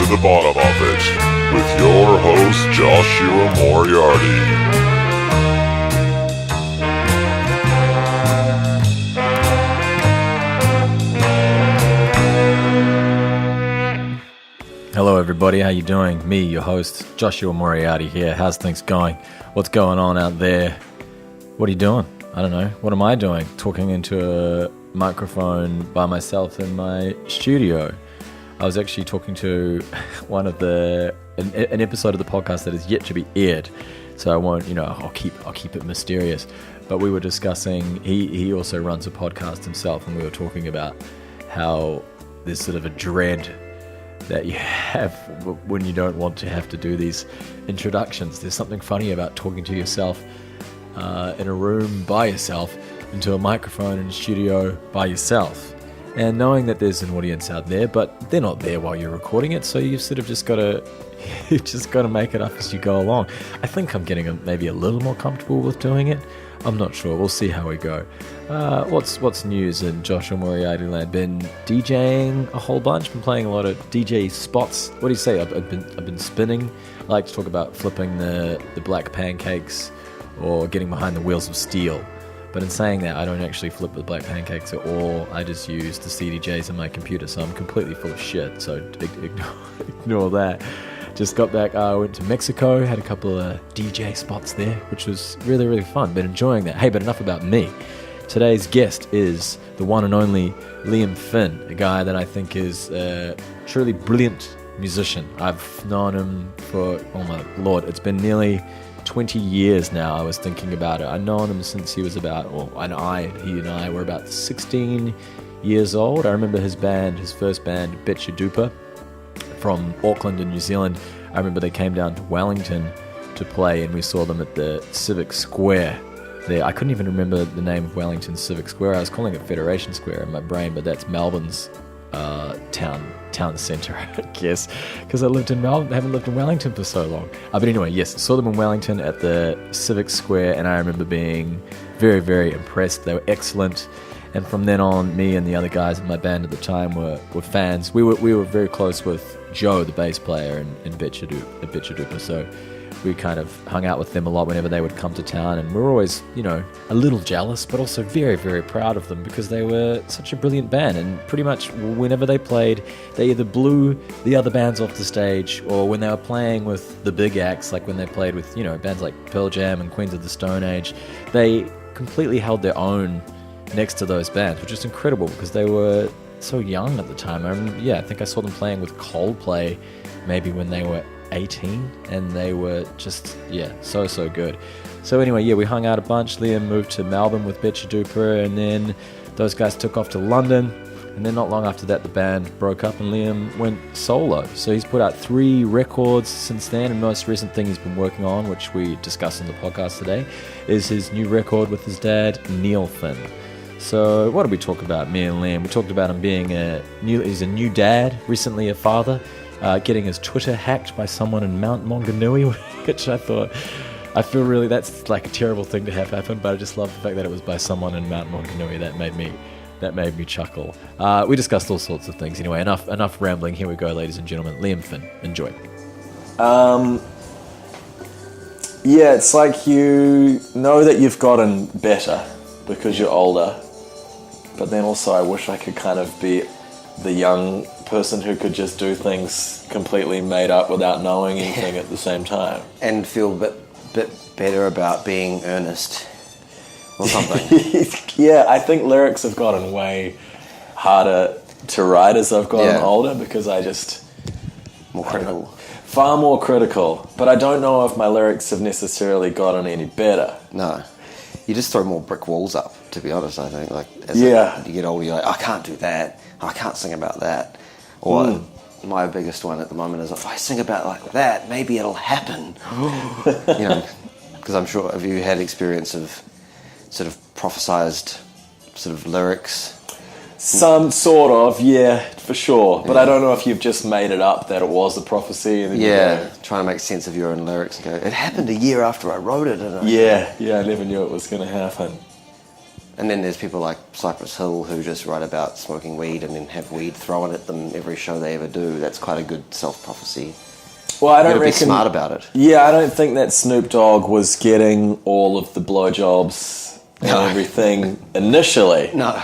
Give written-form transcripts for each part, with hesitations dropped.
to the bottom of it with your host, Joshua Moriarty. Hello everybody, how you doing? Me, your host, Joshua Moriarty here. How's things going? What's going on out there? What are you doing? I don't know. What am I doing? Talking into a microphone by myself in my studio. I was actually talking to one of an episode of the podcast that is yet to be aired, so I won't, I'll keep it mysterious. But we were discussing, he also runs a podcast himself, and we were talking about how there's sort of a dread that you have when you don't want to have to do these introductions. There's something funny about talking to yourself in a room by yourself into a microphone in a studio by yourself, and knowing that there's an audience out there, but they're not there while you're recording it, so you've sort of just got to make it up as you go along. I think I'm getting maybe a little more comfortable with doing it. I'm not sure. We'll see how we go. What's news in Joshua Moriarty land? Been DJing a whole bunch. Been playing a lot of DJ spots. What do you say? I've been spinning. I like to talk about flipping the black pancakes or getting behind the wheels of steel. But in saying that, I don't actually flip the black pancakes at all. I just use the CDJs on my computer, so I'm completely full of shit. So ignore that. Just got back, went to Mexico, had a couple of DJ spots there, which was really, really fun. Been enjoying that. Hey, but enough about me. Today's guest is the one and only Liam Finn, a guy that I think is a truly brilliant musician. I've known him for, oh my lord, it's been nearly 20 years now. I was thinking about it. I've known him since he was about, he and I were about 16 years old. I remember his first band, Betcha Duper, from Auckland in New Zealand. I remember they came down to Wellington to play, and we saw them at the Civic Square there. I couldn't even remember the name of Wellington Civic Square. I was calling it Federation Square in my brain, but that's Melbourne's town centre, I guess, because I lived in Melbourne, haven't lived in Wellington for so long. But anyway, yes, saw them in Wellington at the Civic Square, and I remember being very, very impressed. They were excellent. And from then on, me and the other guys in my band at the time were fans. We were very close with Joe, the bass player in Betcha Duper, so we kind of hung out with them a lot whenever they would come to town, and we were always, a little jealous, but also very, very proud of them because they were such a brilliant band, and pretty much whenever they played, they either blew the other bands off the stage, or when they were playing with the big acts, like when they played with, bands like Pearl Jam and Queens of the Stone Age, they completely held their own next to those bands, which is incredible because they were so young at the time. I think I saw them playing with Coldplay maybe when they were 18, and they were just, so good. So anyway, we hung out a bunch. Liam moved to Melbourne with Betcha Duper, and then those guys took off to London, and then not long after that the band broke up and Liam went solo. So he's put out 3 records since then, and the most recent thing he's been working on, which we discussed on the podcast today, is his new record with his dad, Neil Finn. So what did we talk about, me and Liam? We talked about him being he's a new dad, recently a father, getting his Twitter hacked by someone in Mount Maunganui, which I feel really, that's like a terrible thing to have happen, but I just love the fact that it was by someone in Mount Maunganui. That made me chuckle. We discussed all sorts of things. Anyway, enough rambling. Here we go, ladies and gentlemen. Liam Finn, enjoy. It's like you know that you've gotten better because you're older, but then also I wish I could kind of be the young person who could just do things completely made up without knowing anything at the same time. And feel a bit better about being earnest or something. I think lyrics have gotten way harder to write as I've gotten older because I just... More critical. Far more critical, but I don't know if my lyrics have necessarily gotten any better. No. You just throw more brick walls up, to be honest, I think. As you get older, you're like, I can't do that. I can't sing about that. Or my biggest one at the moment is, if I sing about like that, maybe it'll happen. Because I'm sure, have you had experience of sort of prophesized sort of lyrics? Some sort of, for sure. But I don't know if you've just made it up that it was a prophecy. And then trying to make sense of your own lyrics and go, it happened a year after I wrote it. I never knew it was going to happen. And then there's people like Cypress Hill who just write about smoking weed and then have weed thrown at them every show they ever do. That's quite a good self-prophecy. Well, I don't reckon... reckon... be smart about it. Yeah, I don't think that Snoop Dogg was getting all of the blowjobs and everything initially. No.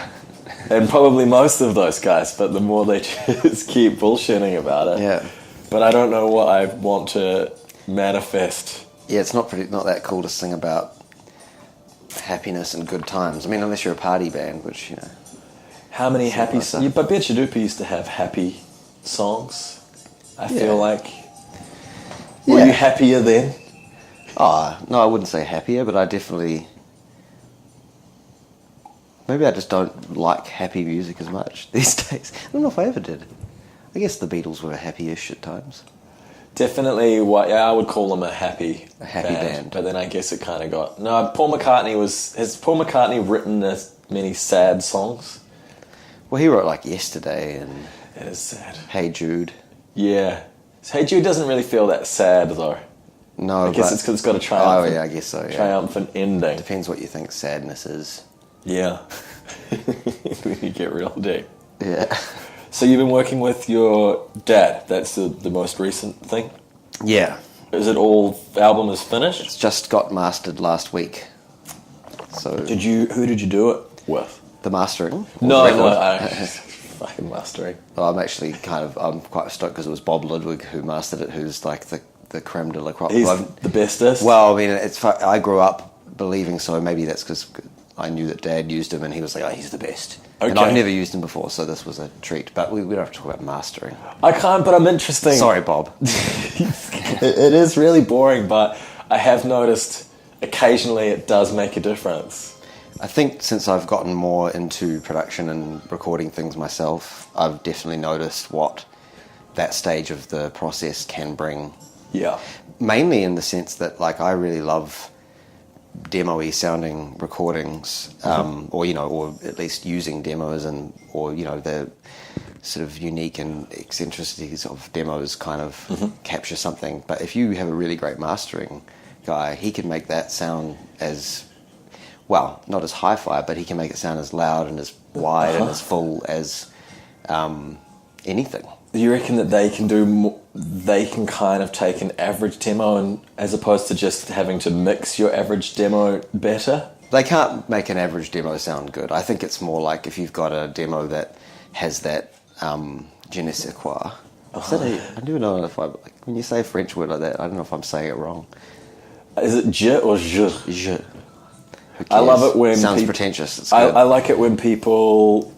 And probably most of those guys, but the more they just keep bullshitting about it. Yeah. But I don't know what I want to manifest. Yeah, it's not that cool to sing about happiness and good times. I mean, unless you're a party band, which, you know... How many happy... Like but Bet You Dupe used to have happy songs, I feel like. Were you happier then? Oh, no, I wouldn't say happier, but I definitely... Maybe I just don't like happy music as much these days. I don't know if I ever did. I guess the Beatles were happy-ish at times. Definitely, I would call them a happy band. But then I guess it kind of got... No, Paul McCartney was... Has Paul McCartney written as many sad songs? Well, he wrote like Yesterday and... It is sad. Hey Jude. Yeah. Hey Jude doesn't really feel that sad, though. No, I guess it's because it's got a triumphant... Oh, yeah, I guess so, yeah. Triumphant ending. Depends what you think sadness is. Yeah. When you get real deep. Yeah. So you've been working with your dad. That's the most recent thing? Yeah. Is it all... The album is finished? It's just got mastered last week. So... Who did you do it with? The mastering? No, fucking mastering. Well, I'm quite stoked because it was Bob Ludwig who mastered it, who's like the creme de la crop. He's the bestest? Well, I mean, I grew up believing so. Maybe that's because I knew that Dad used him and he was like, oh, he's the best. Okay. And I've never used him before, so this was a treat. But we don't have to talk about mastering. I can't, but I'm interested. Sorry, Bob. It is really boring, but I have noticed occasionally it does make a difference. I think since I've gotten more into production and recording things myself, I've definitely noticed what that stage of the process can bring. Yeah. Mainly in the sense that, like, I really love demo-y sounding recordings, or at least using demos or the sort of unique and eccentricities of demos kind of capture something. But if you have a really great mastering guy, he can make that sound as... Well, not as hi-fi, but he can make it sound as loud and as wide and as full as anything. Do you reckon that they can do more, they can kind of take an average demo and as opposed to just having to mix your average demo better? They can't make an average demo sound good. I think it's more like if you've got a demo that has that je ne sais quoi. I do know if when you say a French word like that, I don't know if I'm saying it wrong. Is it je or je? Je. I love it when... Sounds pretentious. It's good. I like it when people...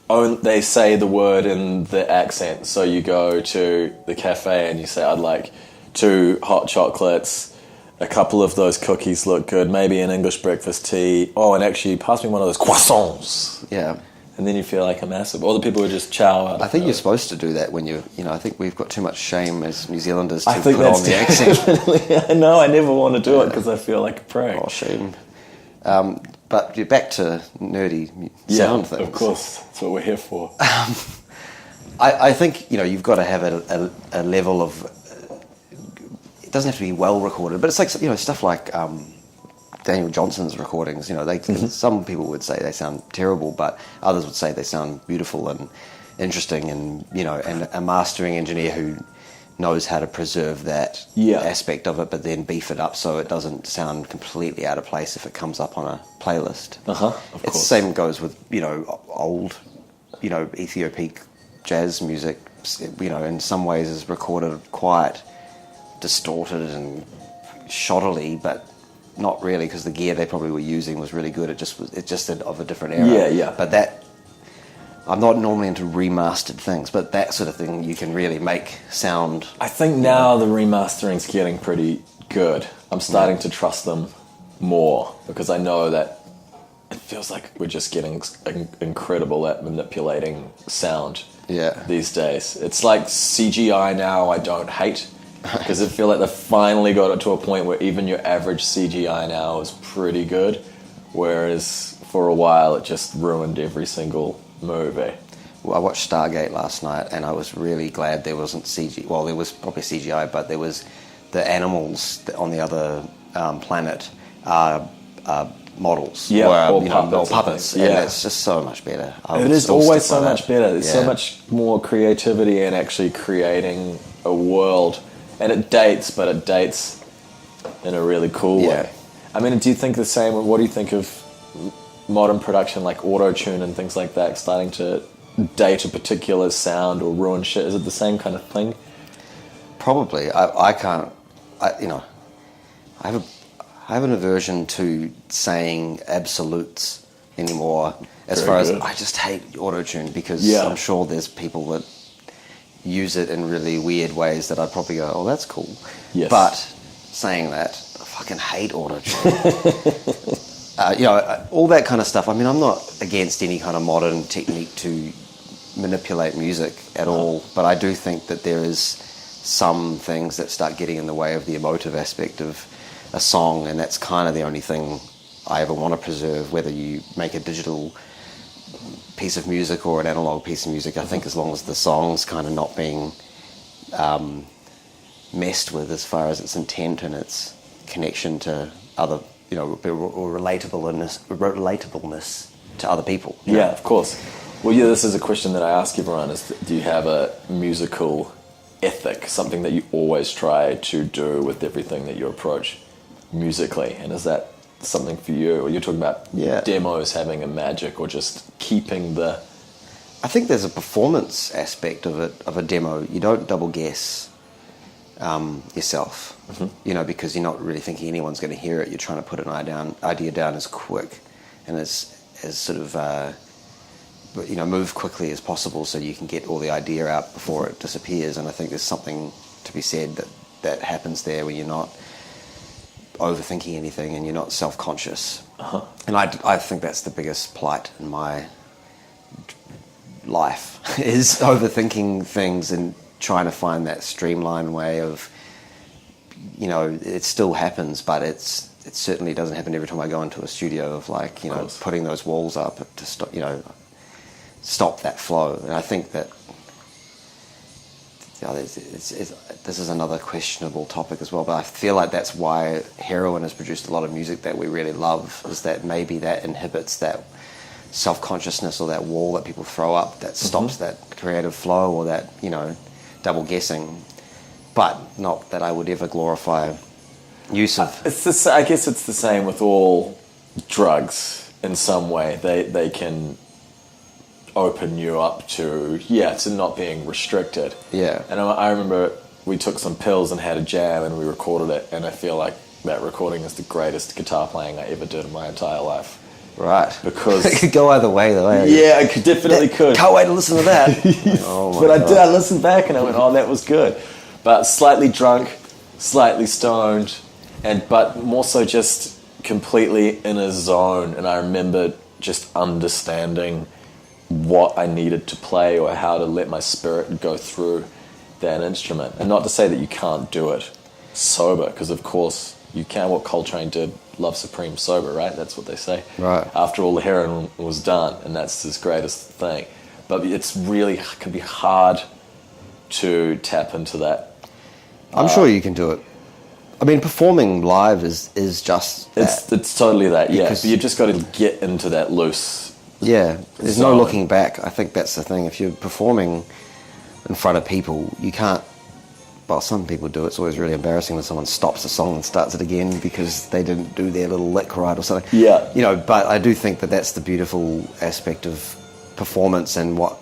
they say the word in the accent. So you go to the cafe and you say, I'd like 2 hot chocolates, a couple of those cookies look good, maybe an English breakfast tea. Oh, and actually, pass me one of those croissants. Yeah. And then you feel like a massive... All the people who just chow out. I think you're supposed to do that when I think we've got too much shame as New Zealanders to put on the accent. I know, I never want to do it because I feel like a prick. Oh, shame. But you're back to nerdy sound things. Of course, that's what we're here for. I think you've got to have a level of. It doesn't have to be well recorded, but it's like stuff like Daniel Johnson's recordings. Some people would say they sound terrible, but others would say they sound beautiful and interesting, and and a mastering engineer who knows how to preserve that aspect of it, but then beef it up so it doesn't sound completely out of place if it comes up on a playlist. Of course. The same goes with old, Ethiopic jazz music. In some ways is recorded quite distorted and shoddily, but not really because the gear they probably were using was really good. It just of a different era. Yeah. But that. I'm not normally into remastered things, but that sort of thing you can really make sound. I think now the remastering's getting pretty good. I'm starting to trust them more because I know that it feels like we're just getting incredible at manipulating sound these days. It's like CGI now I don't hate because I feel like they finally got it to a point where even your average CGI now is pretty good, whereas for a while it just ruined every single movie. Well, I watched Stargate last night and I was really glad there wasn't CGI. Well, there was probably CGI, but there was the animals on the other planet are models Yeah, or or puppets. puppets, Yeah. and it's just so much better. It is always so much better. There's so Yeah. much more creativity in actually creating a world. And it dates, but it dates in a really cool way. I mean, do you think the same? What do you think of modern production like auto-tune and things like that starting to date a particular sound or ruin shit? Is it the same kind of thing? Probably. I can't. I have an aversion to saying absolutes anymore. As far as I just hate autotune because I'm sure there's people that use it in really weird ways that I'd probably go, oh, that's cool. Yes. But saying that, I fucking hate autotune. All that kind of stuff. I mean, I'm not against any kind of modern technique to manipulate music at all, but I do think that there is some things that start getting in the way of the emotive aspect of a song, and that's kind of the only thing I ever want to preserve, whether you make a digital piece of music or an analog piece of music. I think as long as the song's kind of not being messed with as far as its intent and its connection to other, or relatableness to other people. Yeah, of course. Well, this is a question that I ask everyone, is do you have a musical ethic, something that you always try to do with everything that you approach musically? And is that something for you? Or you're talking about demos having a magic or just keeping the... I think there's a performance aspect of it, of a demo. You don't double guess yourself, because you're not really thinking anyone's going to hear it. You're trying to put an idea down as quick and as sort of, move quickly as possible so you can get all the idea out before it disappears. And I think there's something to be said that happens there when you're not overthinking anything and you're not self-conscious. And I think that's the biggest plight in my life is overthinking things and trying to find that streamlined way of, it still happens, but it certainly doesn't happen every time I go into a studio of putting those walls up to stop that flow. And I think that this is another questionable topic as well, but I feel like that's why heroin has produced a lot of music that we really love, is that maybe that inhibits that self-consciousness or that wall that people throw up that stops that creative flow or that, double guessing. But not that I would ever glorify use of... I guess it's the same with all drugs in some way. They can open you up to not being restricted. Yeah. And I remember we took some pills and had a jam and we recorded it, and I feel like that recording is the greatest guitar playing I ever did in my entire life. Right. Because it could go either way though. Yeah, it definitely could. Can't wait to listen to that. Oh my God. I listened back and I went, oh, that was good. But slightly drunk, slightly stoned, but more so just completely in a zone. And I remember just understanding what I needed to play or how to let my spirit go through that instrument. And not to say that you can't do it sober, because of course you can. What Coltrane did, Love Supreme sober, right? That's what they say. Right. After all the heroin was done, and that's his greatest thing. But it's really can be hard to tap into that. I'm sure you can do it. I mean, performing live is just that. It's totally that, yeah. But you've just got to get into that loose. Yeah, there's no looking back. I think that's the thing. If you're performing in front of people, you can't... Well, some people do. It's always really embarrassing when someone stops a song and starts it again because they didn't do their little lick right or something. Yeah. But I do think that that's the beautiful aspect of performance, and what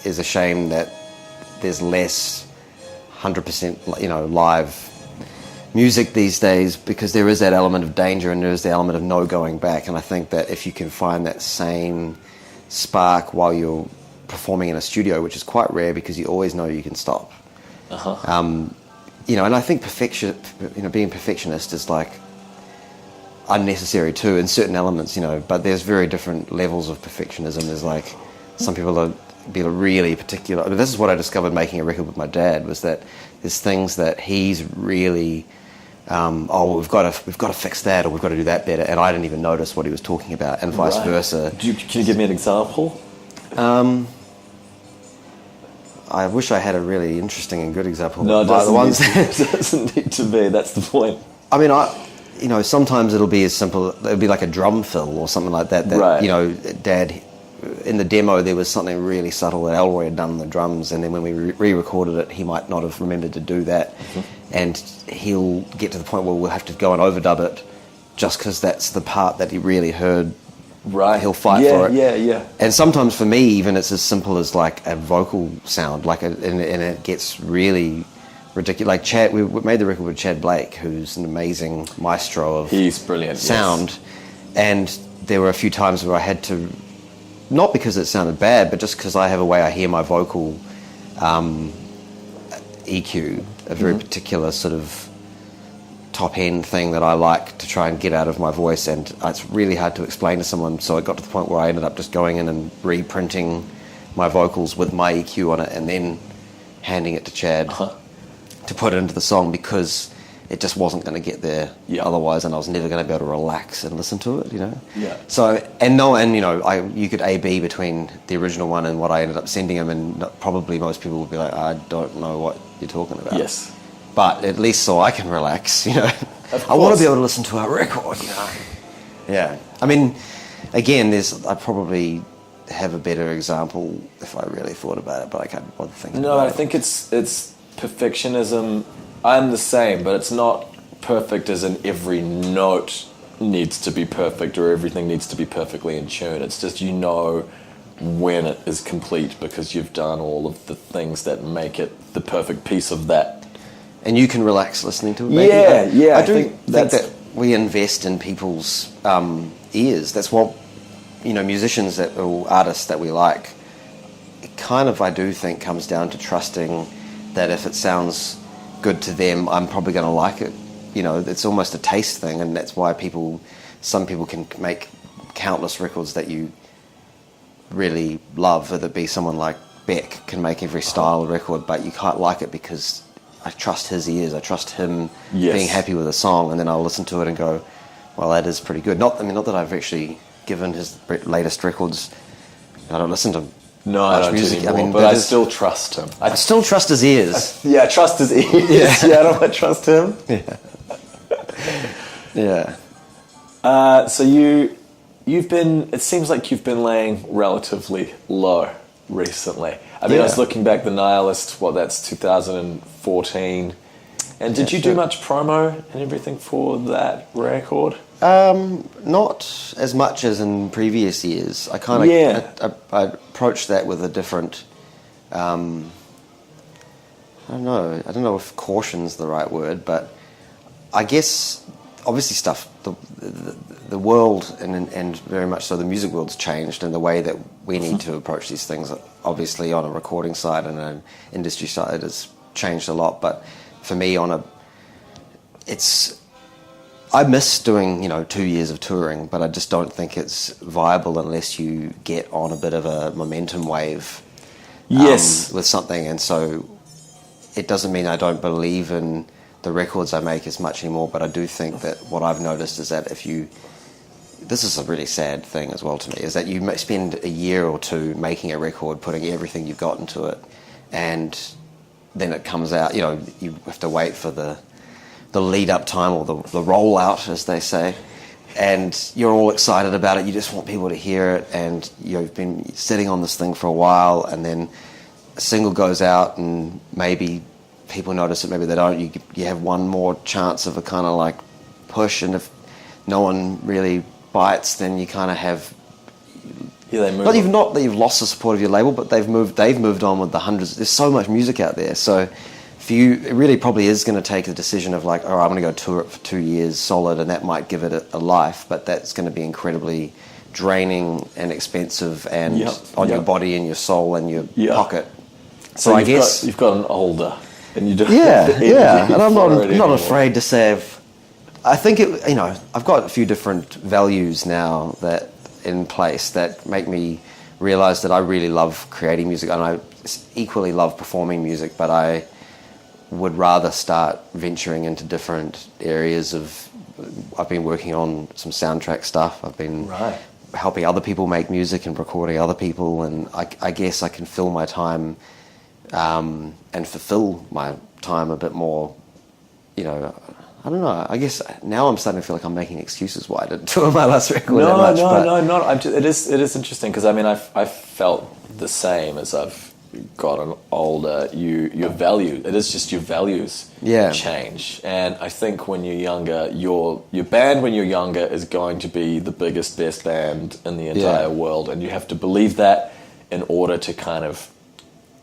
is a shame that there's less 100%, live music these days, because there is that element of danger and there is the element of no going back. And I think that if you can find that same spark while you're performing in a studio, which is quite rare because you always know you can stop. And I think being perfectionist is like unnecessary too in certain elements, but there's very different levels of perfectionism. There's like some people are really particular. This is what I discovered making a record with my dad, was that there's things that he's really we've got to fix that, or we've got to do that better, and I didn't even notice what he was talking about, and vice versa. Can you give me an example? I wish I had a really interesting and good example. No, it doesn't need to be. That's the point. I mean, sometimes it'll be as simple. It'll be like a drum fill or something like that. That Dad, in the demo, there was something really subtle that Elroy had done on the drums, and then when we re-recorded it, he might not have remembered to do that, and he'll get to the point where we'll have to go and overdub it, just because that's the part that he really heard. Right. He'll fight for it. Yeah. And sometimes for me, even it's as simple as like a vocal sound, and it gets really ridiculous. Like Chad, we made the record with Chad Blake, who's an amazing maestro of he's brilliant sound. Yes. And there were a few times where I had to, not because it sounded bad, but just because I have a way I hear my vocal EQ, a very particular sort of top end thing that I like to try and get out of my voice, and it's really hard to explain to someone. So it got to the point where I ended up just going in and reprinting my vocals with my EQ on it, and then handing it to Chad to put it into the song, because it just wasn't going to get there otherwise, and I was never going to be able to relax and listen to it, So you could A/B between the original one and what I ended up sending him, and probably most people would be like, I don't know what you're talking about. Yes. But at least so I can relax, I want to be able to listen to a record, Yeah. I mean, again, I probably have a better example if I really thought about it, but I can't bother thinking about it. No, I think it's perfectionism. I'm the same, but it's not perfect as in every note needs to be perfect or everything needs to be perfectly in tune. It's just when it is complete because you've done all of the things that make it the perfect piece of that. And you can relax listening to it. Maybe. I do think that we invest in people's ears. That's what, musicians or artists that we like, it kind of, I do think, comes down to trusting that if it sounds good to them, I'm probably going to like it. It's almost a taste thing, and that's why some people can make countless records that you really love, whether it be someone like Beck can make every style of record, but you can't like it because I trust his ears. I trust him being happy with a song, and then I'll listen to it and go, well, that is pretty good. Not that I've actually given his latest records. I don't listen to much music anymore, but I still trust him. I still trust his ears. I trust his ears. I don't trust him. Yeah. So you've been. It seems like you've been laying relatively low recently. I mean, I was looking back, The Nihilist, that's 2014. And did you do much promo and everything for that record? Not as much as in previous years. I kind of I approached that with a different, I don't know if caution's the right word, but I guess obviously the world and very much so the music world's changed, and the way that we need to approach these things, obviously on a recording side and an industry side, has changed a lot. But for me, I miss doing 2 years of touring, but I just don't think it's viable unless you get on a bit of a momentum wave. With something, and so it doesn't mean I don't believe in the records I make as much anymore, but I do think that what I've noticed is that this is a really sad thing as well to me, is that you spend a year or two making a record, putting everything you've got into it, and then it comes out, you have to wait for the lead-up time, or the rollout, as they say, and you're all excited about it, you just want people to hear it, and you've been sitting on this thing for a while, and then a single goes out, and maybe people notice it, maybe they don't, you have one more chance of a kind of like push, and if no one really bites, then you kind of have... they move not even not that you've lost the support of your label, but they've moved on with the hundreds. There's so much music out there, so for you, it really probably is going to take a decision of like, all right, I'm going to go tour it for 2 years solid, and that might give it a life, but that's going to be incredibly draining and expensive, and on your body and your soul and your pocket. So I guess you've got an older, and you don't. And I'm not afraid to say. I think I've got a few different values now that in place that make me realize that I really love creating music, and I equally love performing music, but I would rather start venturing into different areas of... I've been working on some soundtrack stuff. I've been helping other people make music and recording other people, and I guess I can fill my time and fulfill my time a bit more, I I don't know. I guess now I'm starting to feel like I'm making excuses why I didn't tour my last record that much. It is interesting because I mean I've felt the same as I've gotten older. Your value, it is just your values change, and I think when you're younger, your band when you're younger is going to be the biggest, best band in the entire world, and you have to believe that in order to kind of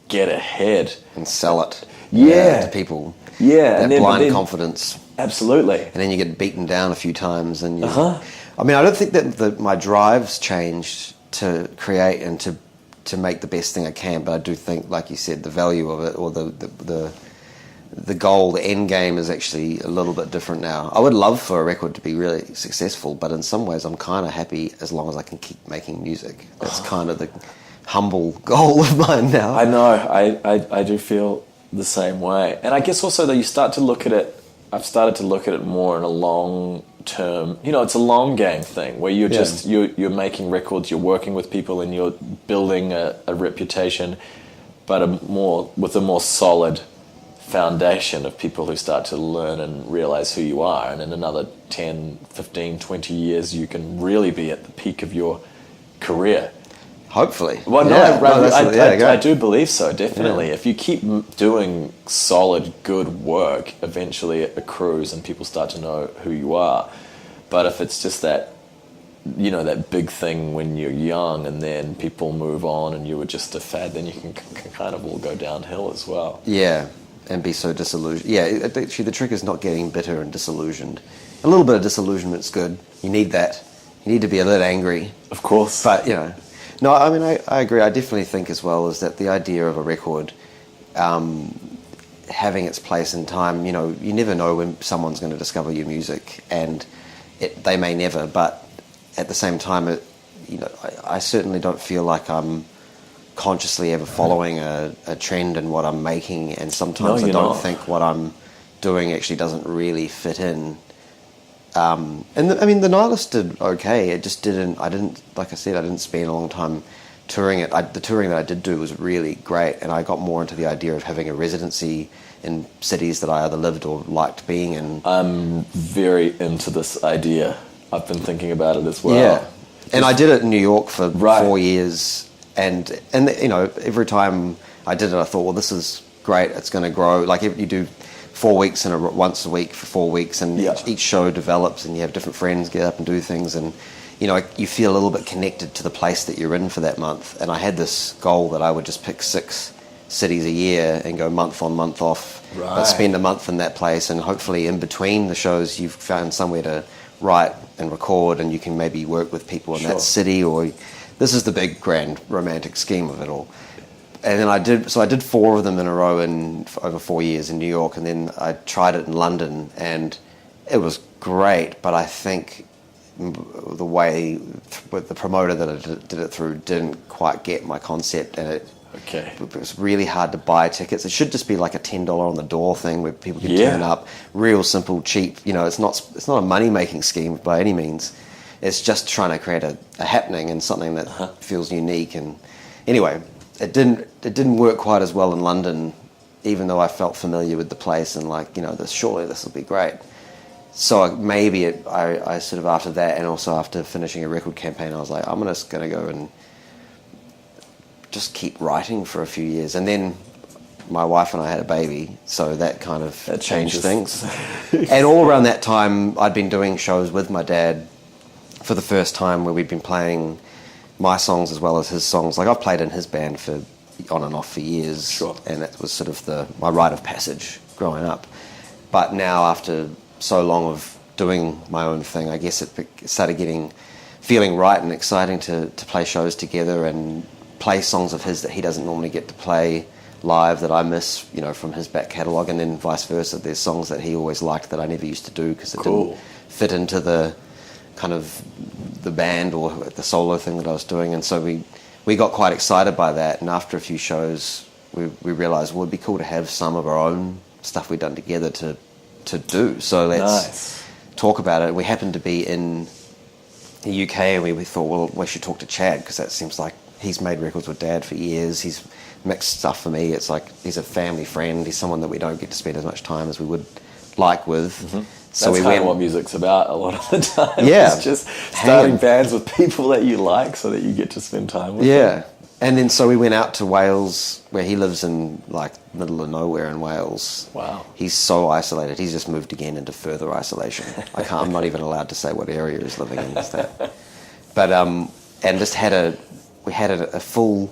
get ahead and sell it to people. Yeah, that blind confidence. Absolutely. And then you get beaten down a few times, and I mean, I don't think that my drive's changed to create and to make the best thing I can, but I do think, like you said, the value of it, or the goal, the end game, is actually a little bit different now. I would love for a record to be really successful, but in some ways I'm kind of happy as long as I can keep making music. That's kind of the humble goal of mine now. I know, I do feel the same way. And I guess also that you start to look at it, I've started to look at it more in a long term, it's a long game thing where you're just, you're making records, you're working with people and you're building a reputation, but with a more solid foundation of people who start to learn and realize who you are. And in another 10, 15, 20 years, you can really be at the peak of your career. Hopefully. Well, I do believe so, definitely. Yeah. If you keep doing solid, good work, eventually it accrues and people start to know who you are. But if it's just that, that big thing when you're young and then people move on and you were just a fad, then you can kind of all go downhill as well. Yeah, and be so disillusioned. Yeah, actually the trick is not getting bitter and disillusioned. A little bit of disillusionment's good. You need that. You need to be a little angry. Of course. But, no, I mean, I agree. I definitely think as well is that the idea of a record having its place in time, you never know when someone's going to discover your music, and they may never, but at the same time, I certainly don't feel like I'm consciously ever following a trend in what I'm making, and sometimes I don't think what I'm doing actually doesn't really fit in. The Nihilist did okay. It just didn't. Like I said, I didn't spend a long time touring it. The touring that I did do was really great, and I got more into the idea of having a residency in cities that I either lived or liked being in. I'm very into this idea. I've been thinking about it as well. Yeah, and I did it in New York for 4 years, and every time I did it, I thought, well, this is great. It's going to grow. Like if you do 4 weeks once a week for 4 weeks, and each show develops, and you have different friends get up and do things, and you feel a little bit connected to the place that you're in for that month. And I had this goal that I would just pick 6 cities a year and go month on, month off, but spend a month in that place, and hopefully in between the shows you've found somewhere to write and record, and you can maybe work with people in that city, or this is the big grand romantic scheme of it all. And then I did 4 of them in a row over 4 years in New York, and then I tried it in London, and it was great, but I think the way with the promoter that I did it through didn't quite get my concept, and it was really hard to buy tickets. It should just be like a $10 on the door thing where people can turn up, real simple, cheap. It's not a money-making scheme by any means. It's just trying to create a happening and something that feels unique. And anyway, it didn't work quite as well in London, even though I felt familiar with the place and surely this will be great. So maybe I sort of after that, and also after finishing a record campaign, I was like, I'm just going to go and just keep writing for a few years. And then my wife and I had a baby, so that kind of changed things. And all around that time, I'd been doing shows with my dad for the first time, where we'd been playing my songs as well as his songs. Like I've played in his band for on and off for years, and it was sort of my rite of passage growing up. But now, after so long of doing my own thing, I guess it started feeling right and exciting to play shows together and play songs of his that he doesn't normally get to play live, that I miss, from his back catalogue, and then vice versa. There's songs that he always liked that I never used to do because it didn't fit into the kind of the band or the solo thing that I was doing. And so we got quite excited by that, and after a few shows we realised, well, it'd be cool to have some of our own stuff we'd done together to do. So let's talk about it. We happened to be in the UK, and we thought, well, we should talk to Chad, because that seems like he's made records with Dad for years. He's mixed stuff for me. It's like he's a family friend. He's someone that we don't get to spend as much time as we would like with. So that's kind of what music's about a lot of the time. Yeah. It's just starting bands with people that you like so that you get to spend time with them. Yeah. And then so we went out to Wales, where he lives in like middle of nowhere in Wales. Wow. He's so isolated. He's just moved again into further isolation. I'm not even allowed to say what area he's living in instead. But and just we had a full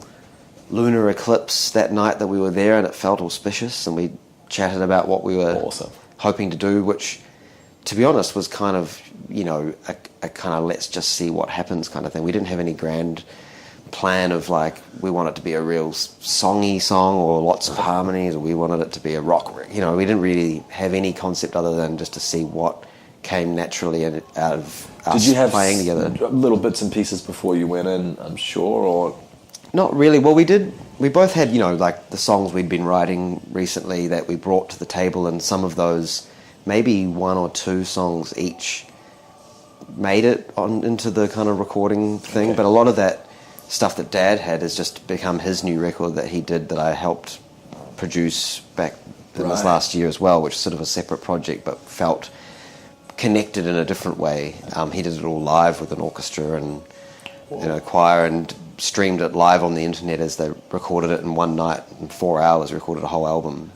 lunar eclipse that night that we were there, and it felt auspicious, and we chatted about what we were hoping to do, which, to be honest, was kind of, you know, a kind of let's just see what happens kind of thing. We didn't have any grand plan of like we want it to be a real songy song or lots of harmonies, or we wanted it to be a rock. You know, we didn't really have any concept other than just to see what came naturally out of us. Did you have playing together little bits and pieces before you went in? I'm sure, or not really. Well, we did. We both had, you know, like the songs we'd been writing recently that we brought to the table, and some of those, maybe one or two songs each, made it into the kind of recording thing. Okay. But a lot of that stuff that Dad had has just become his new record that he did that I helped produce back in this last year as well, which is sort of a separate project but felt connected in a different way. He did it all live with an orchestra and choir, and streamed it live on the internet as they recorded it in one night. In 4 hours, recorded a whole album.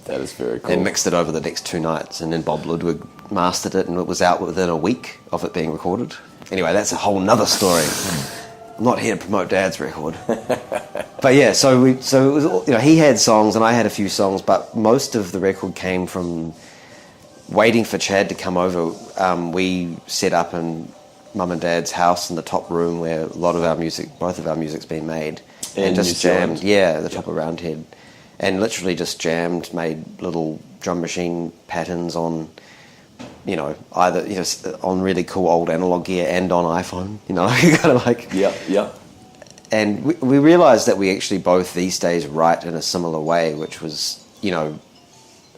That is very cool. And mixed it over the next 2 nights, and then Bob Ludwig mastered it, and it was out within a week of it being recorded. Anyway, that's a whole nother story. I'm not here to promote Dad's record. But yeah, so it was, you know, he had songs and I had a few songs, but most of the record came from waiting for Chad to come over. We set up in Mum and Dad's house in the top room where a lot of our music, both of our music's been made, and just jammed. Yeah, the top of Roundhead, and literally just jammed, made little drum machine patterns on, you know, either, you know, on really cool old analog gear and on iPhone, you know, kind of like... Yeah. And we realised that we actually both these days write in a similar way, which was, you know,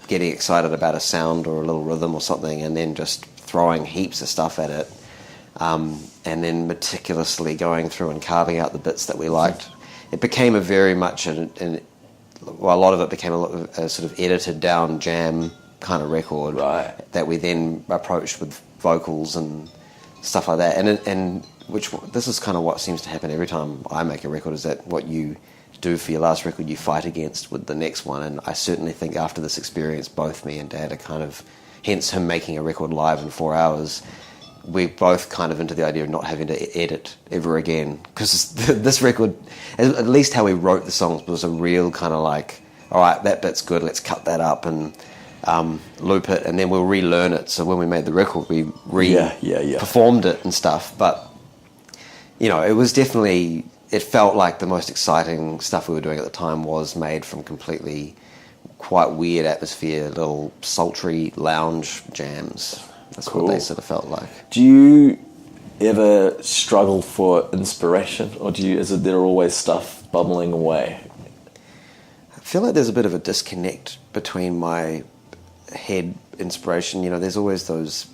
getting excited about a sound or a little rhythm or something, and then just throwing heaps of stuff at it, and then meticulously going through and carving out the bits that we liked. It became a very much, a lot of it became a sort of edited down jam kind of record, that we then approached with vocals and stuff like that, and which this is kind of what seems to happen every time I make a record, is that what you do for your last record you fight against with the next one. And I certainly think after this experience, both me and Dad are kind of, hence him making a record live in 4 hours, we're both kind of into the idea of not having to edit ever again, because this record, at least how we wrote the songs, was a real kind of like, all right, that bit's good, let's cut that up and loop it, and then we'll relearn it. So when we made the record, we performed it and stuff. But you know, it was definitely, it felt like the most exciting stuff we were doing at the time was made from completely quite weird atmosphere, little sultry lounge jams. That's cool. What they sort of felt like. Do you ever struggle for inspiration, or is there always stuff bubbling away? I feel like there's a bit of a disconnect between my head inspiration. You know, there's always those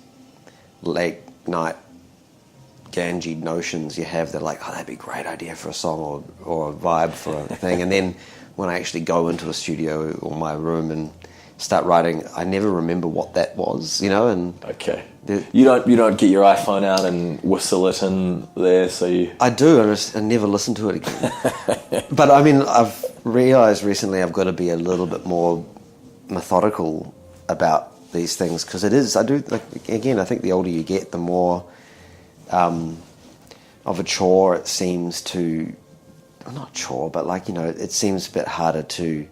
late night Ganji notions you have that are like, oh, that'd be a great idea for a song or a vibe for a thing. And then when I actually go into a studio or my room and start writing, I never remember what that was, you know. And okay, you don't get your iPhone out and whistle it in there, so you... I do, I never listen to it again. But I mean, I've realised recently I've got to be a little bit more methodical about these things, because it is, I do, like, again, I think the older you get, the more of a chore it seems to, well, not chore, but like, you know, it seems a bit harder to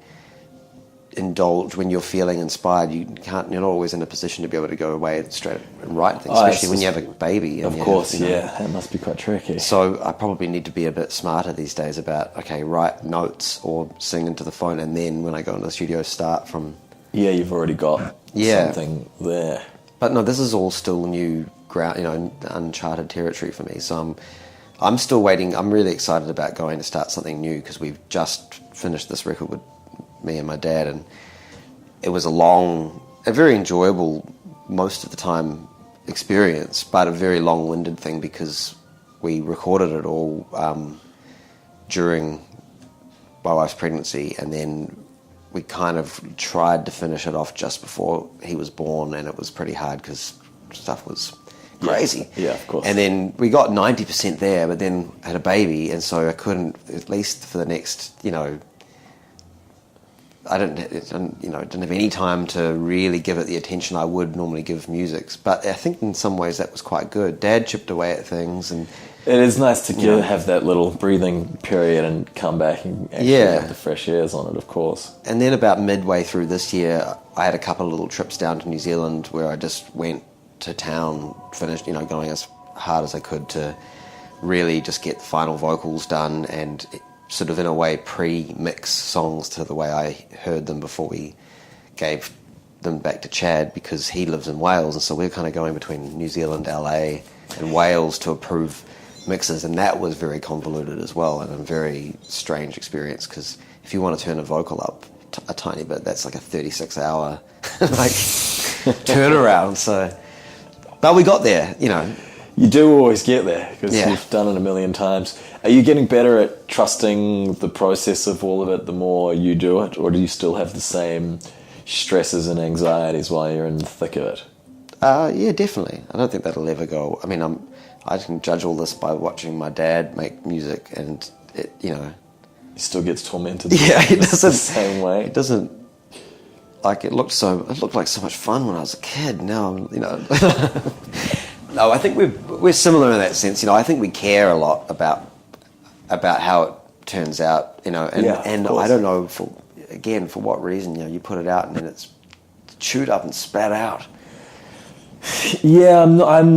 indulge when you're feeling inspired. You're not always in a position to be able to go away straight and write things, especially when you have a baby. Of course, that must be quite tricky. So I probably need to be a bit smarter these days about, okay, write notes or sing into the phone, and then when I go into the studio, start from... Yeah, you've already got something there. But no, this is all still new ground, you know, uncharted territory for me. So I'm still waiting. I'm really excited about going to start something new, because we've just finished this record with me and my dad, and it was a very enjoyable, most of the time, experience, but a very long-winded thing, because we recorded it all during my wife's pregnancy, and then we kind of tried to finish it off just before he was born, and it was pretty hard because stuff was crazy. Yeah, of course. And then we got 90% there, but then had a baby, and so I couldn't, at least for the next, I didn't have any time to really give it the attention I would normally give music. But I think in some ways that was quite good. Dad chipped away at things, and it is nice to have that little breathing period and come back and actually have the fresh airs on it, of course. And then about midway through this year, I had a couple of little trips down to New Zealand where I just went to town, finished, going as hard as I could to really just get the final vocals done and sort of in a way pre-mix songs to the way I heard them before we gave them back to Chad, because he lives in Wales, and so we're kind of going between New Zealand, LA and Wales to approve mixes, and that was very convoluted as well, and a very strange experience, because if you want to turn a vocal up a tiny bit, that's like a 36-hour turnaround. So, but we got there, You do always get there because you've done it a million times. Are you getting better at trusting the process of all of it the more you do it, or do you still have the same stresses and anxieties while you're in the thick of it? Yeah, definitely. I don't think that'll ever go. I mean, I can judge all this by watching my dad make music, and it, He still gets tormented. Yeah, he doesn't the same way. It doesn't. Like it looked like so much fun when I was a kid. Now I'm, No, I think we're similar in that sense. I think we care a lot about how it turns out. And I don't know for what reason. You put it out and then it's chewed up and spat out. Yeah,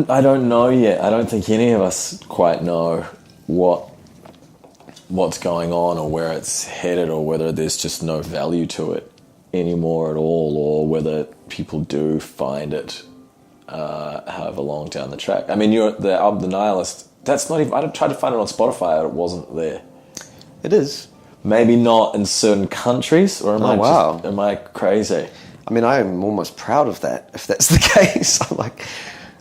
I don't know yet. I don't think any of us quite know what's going on or where it's headed, or whether there's just no value to it anymore at all, or whether people do find it however long down the track. I mean, the album The Nihilist, that's not even, I tried to find it on Spotify and it wasn't there. It is. Maybe not in certain countries, or am I crazy? I mean, I am almost proud of that, if that's the case. I'm like,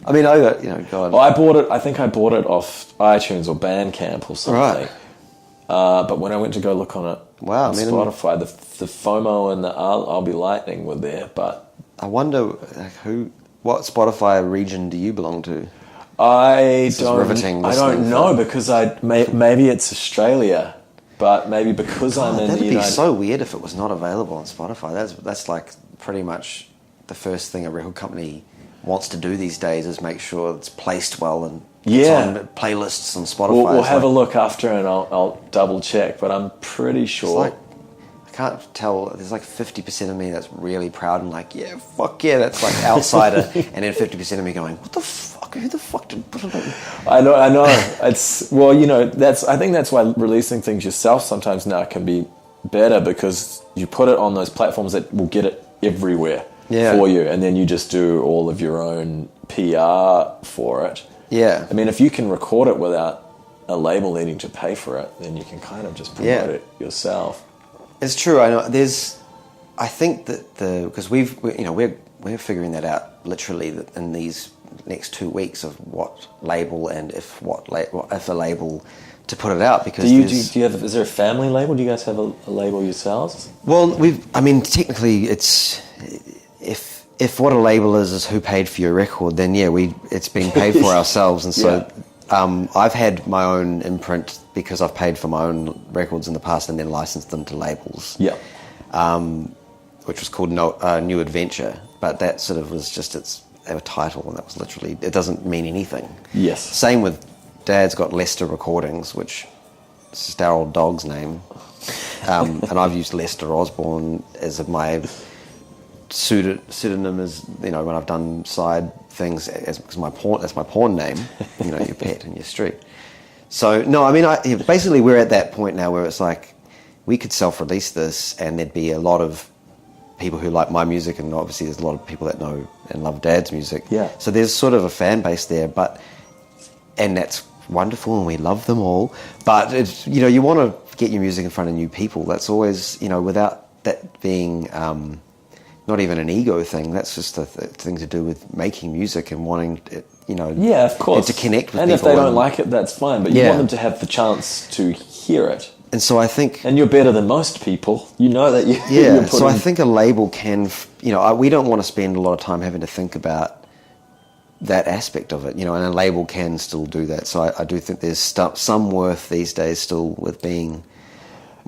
I mean, go on. Well, I think I bought it off iTunes or Bandcamp or something. Right. But when I went to go look on it on Spotify, the FOMO and the I'll Be Lightning were there, but... I wonder what Spotify region do you belong to? I don't know, because maybe it's Australia, but maybe because I'm in the That'd be so weird if it was not available on Spotify. That's like pretty much the first thing a record company wants to do these days, is make sure it's placed well and it's on playlists on Spotify. We'll have a look after and I'll double check, but I'm pretty sure. I can't tell. There's like 50% of me that's really proud and like, yeah, fuck yeah, that's like outsider, and then 50% of me going, what the fuck? Who the fuck did? I know. It's I think that's why releasing things yourself sometimes now can be better, because you put it on those platforms that will get it everywhere for you, and then you just do all of your own PR for it. Yeah. I mean, if you can record it without a label needing to pay for it, then you can kind of just promote it yourself. It's true. I know. I think that because we're figuring that out literally in these next 2 weeks of what label and if a label to put it out. Because is there a family label? Do you guys have a label yourselves? Well, technically it's if what a label is who paid for your record, then it's been paid for ourselves, and so. I've had my own imprint because I've paid for my own records in the past and then licensed them to labels. Yeah. Which was called New Adventure, but that sort of was just a title, and that was literally, it doesn't mean anything. Yes. Same with Dad's got Lester Recordings, which is just our old dog's name. And I've used Lester Osborne as my pseudonym, as when I've done side things, because that's my porn name, your pet and your street. So no, I mean, basically we're at that point now where it's like we could self-release this, and there'd be a lot of people who like my music, and obviously there's a lot of people that know and love Dad's music. Yeah. So there's sort of a fan base there, and that's wonderful, and we love them all. But it's, you want to get your music in front of new people. That's always, without that being. Not even an ego thing. That's just a thing to do with making music and wanting it, of course, to connect with people. And if they don't like it, that's fine. But you want them to have the chance to hear it. And so I think... And you're better than most people. You know that you... Yeah, so I think a label can... we don't want to spend a lot of time having to think about that aspect of it, and a label can still do that. So I do think there's some worth these days still with being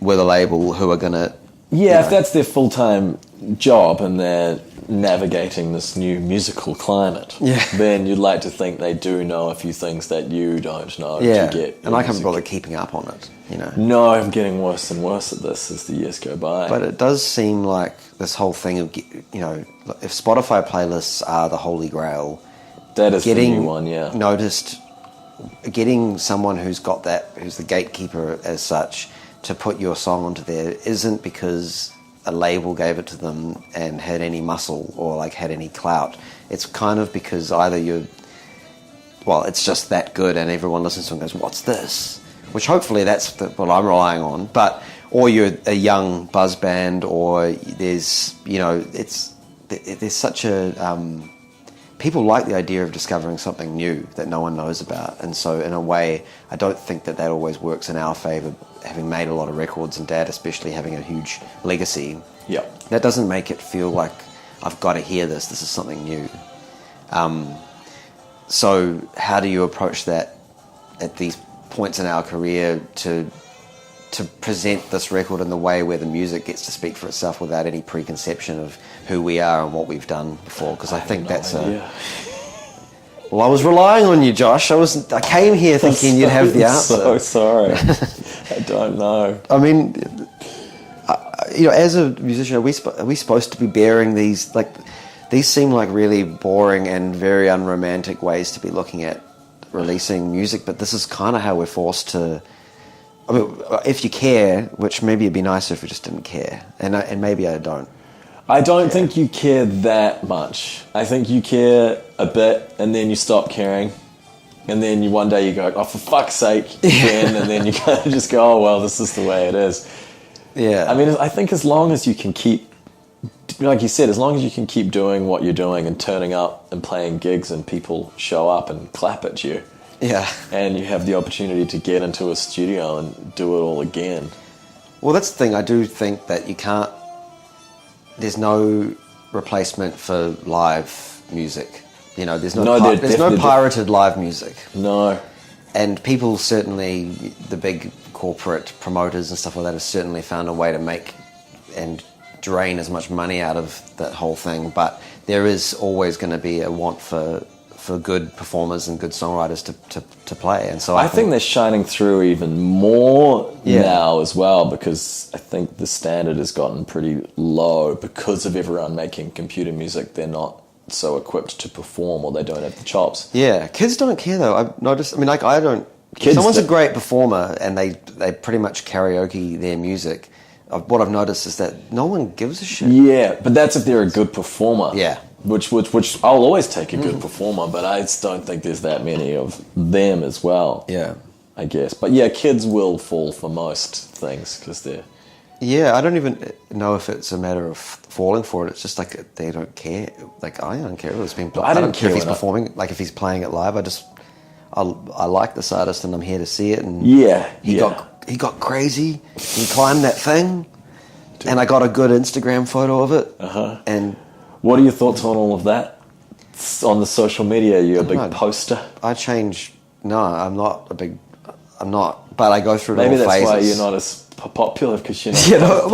with a label who are going to... Yeah, if that's their full-time job and they're navigating this new musical climate, then you'd like to think they do know a few things that you don't know to get. And I can't bother keeping up on it, No, I'm getting worse and worse at this as the years go by. But it does seem like this whole thing of, if Spotify playlists are the holy grail, that is the new one, yeah. Noticed, getting someone who's got that, who's the gatekeeper as such, to put your song onto there isn't because a label gave it to them and had any muscle or had any clout. It's kind of because either it's just that good and everyone listens to it and goes, what's this? Which hopefully that's what I'm relying on. Or you're a young buzz band, or there's such a... people like the idea of discovering something new that no one knows about. And so in a way, I don't think that always works in our favour, having made a lot of records and Dad especially having a huge legacy. Yeah. That doesn't make it feel like I've got to hear this is something new. So how do you approach that at these points in our career to present this record in the way where the music gets to speak for itself without any preconception of who we are and what we've done before? Because I think that's Well, I was relying on you, Josh. I came here thinking you'd have the answer. So sorry. I don't know. I mean, as a musician, are we supposed to be bearing these? These seem like really boring and very unromantic ways to be looking at releasing music, but this is kind of how we're forced to. I mean, if you care, which maybe it'd be nicer if we just didn't care, and maybe I don't. I don't think you care that much. I think you care a bit, and then you stop caring, and then one day you go, "Oh, for fuck's sake!" again, and then you kind of just go, "Oh well, this is the way it is." Yeah. I mean, I think as long as you can keep, like you said, as long as you can keep doing what you're doing and turning up and playing gigs, and people show up and clap at you. Yeah. And you have the opportunity to get into a studio and do it all again. Well, that's the thing. I do think that you can't... There's no replacement for live music. There's no pirated live music. No. And people certainly, the big corporate promoters and stuff like that, have certainly found a way to make and drain as much money out of that whole thing. But there is always going to be a want for good performers and good songwriters to play. And so I think they're shining through even more now as well, because I think the standard has gotten pretty low because of everyone making computer music. They're not so equipped to perform, or they don't have the chops. Yeah, kids don't care though. I've noticed. I mean, I don't. If someone's a great performer and they pretty much karaoke their music, what I've noticed is that no one gives a shit. Yeah, but that's if they're a good performer. Yeah. Which I'll always take a good performer, but I just don't think there's that many of them as well. Yeah. I guess. But yeah, kids will fall for most things because they're... Yeah, I don't even know if it's a matter of falling for it. It's just they don't care. I don't care if it's being... I don't care if he's performing, if he's playing it live. I like this artist and I'm here to see it. And he got crazy. He climbed that thing. Dude. And I got a good Instagram photo of it. Uh-huh. And... What are your thoughts on all of that? On the social media, you're a big poster? I change... No, I'm not. But I go through Maybe little that's phases. why you're not as popular, because you're not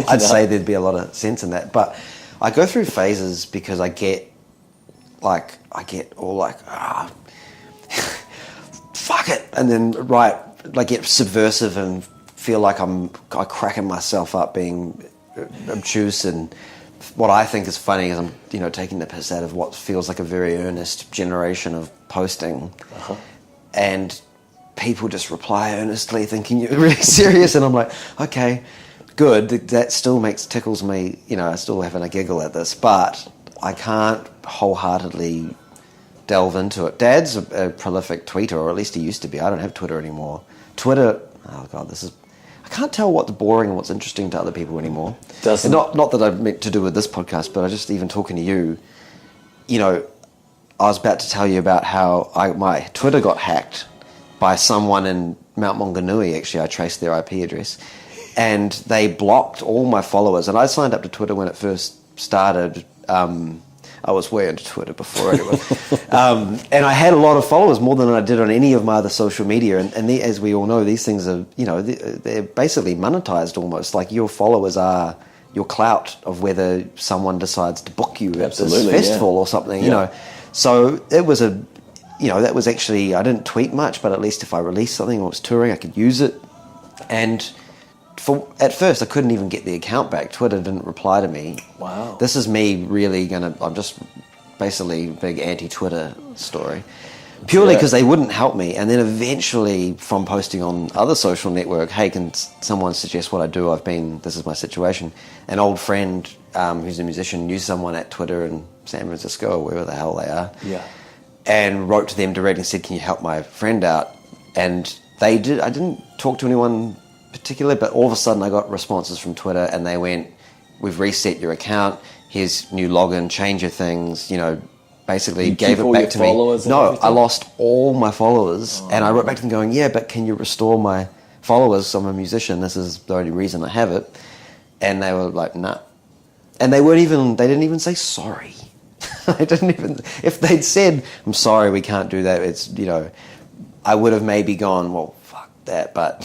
I'd say there'd be a lot of sense in that. But I go through phases because I get all fuck it. And then, I get subversive and feel like I'm cracking myself up being obtuse, and what I think is funny is I'm, taking the piss out of what feels like a very earnest generation of posting. Uh-huh. And people just reply earnestly thinking you're really serious, and I'm like, okay, good. That still tickles me. I still having a giggle at this, but I can't wholeheartedly delve into it. Dad's a prolific tweeter, or at least he used to be. I don't have Twitter anymore. Twitter, oh God, I can't tell what's boring and what's interesting to other people anymore. Not that I've meant to do with this podcast, but I just, even talking to you, I was about to tell you about how my Twitter got hacked by someone in Mount Maunganui, actually. I traced their IP address. And they blocked all my followers. And I signed up to Twitter when it first started. I was way into Twitter before anyway. And I had a lot of followers, more than I did on any of my other social media. And as we all know, these things are, they're basically monetized almost. Like your followers are your clout of whether someone decides to book you at this festival or something, you know. So it was that was actually, I didn't tweet much, but at least if I released something or was touring, I could use it. And at first, I couldn't even get the account back. Twitter didn't reply to me. Wow. This is me really I'm just basically a big anti-Twitter story. Purely because they wouldn't help me. And then eventually, from posting on other social network, hey, can someone suggest what I do? This is my situation. An old friend who's a musician knew someone at Twitter in San Francisco, or wherever the hell they are. Yeah. And wrote to them directly and said, can you help my friend out? And they did. I didn't talk to anyone particular, but all of a sudden I got responses from Twitter and they went, we've reset your account, here's new login, change your things, basically gave it back to me. No, I lost all my followers and I wrote back to them going, yeah, but can you restore my followers? I'm a musician, this is the only reason I have it. And they were like, nah. And they didn't even say sorry. If they'd said, I'm sorry, we can't do that, it's, I would have maybe gone, well, that, but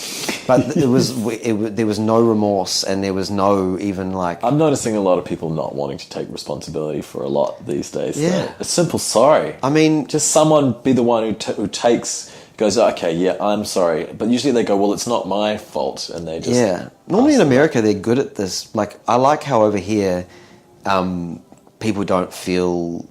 there was no remorse and there was no even like. I'm noticing a lot of people not wanting to take responsibility for a lot these days. Yeah, though. A simple sorry. I mean, just someone be the one who goes, okay, yeah, I'm sorry, but usually they go, well, it's not my fault, and they just Normally in America they're good at this. Like I like how over here, people don't feel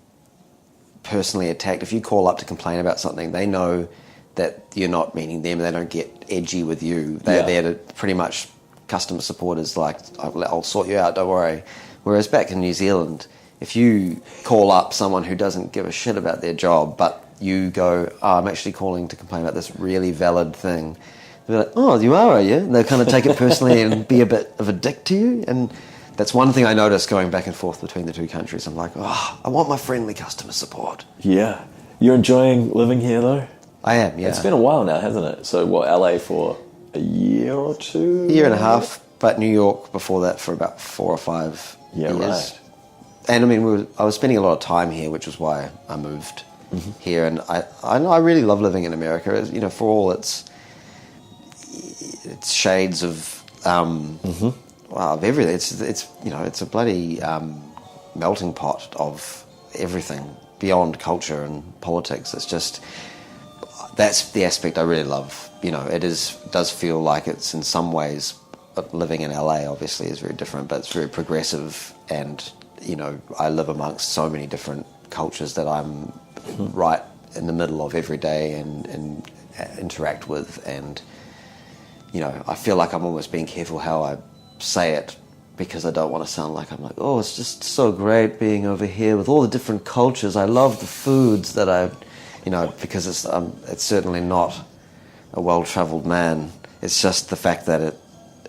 personally attacked. If you call up to complain about something, they know that you're not meaning them, they don't get edgy with you. They're there to pretty much, customer support is like, I'll sort you out, don't worry. Whereas back in New Zealand, if you call up someone who doesn't give a shit about their job, but you go, I'm actually calling to complain about this really valid thing, they're like, oh, you are you? And they kind of take it personally and be a bit of a dick to you. And that's one thing I noticed going back and forth between the two countries. I'm like, I want my friendly customer support. Yeah. You're enjoying living here, though? I am, yeah. It's been a while now, hasn't it? So, LA for a year or two? A year and a half, but New York before that for about 4 or 5 years. Right. And I mean, I was spending a lot of time here, which was why I moved here. And I really love living in America. For all its shades of of everything. It's a bloody melting pot of everything beyond culture and politics. It's just. That's the aspect I really love. Does feel like it's in some ways, living in LA obviously is very different, but it's very progressive. And, I live amongst so many different cultures that I'm right in the middle of every day and interact with. And, I feel like I'm almost being careful how I say it because I don't want to sound like I'm like, oh, it's just so great being over here with all the different cultures. I love the foods that because it's certainly not a well-travelled man. It's just the fact that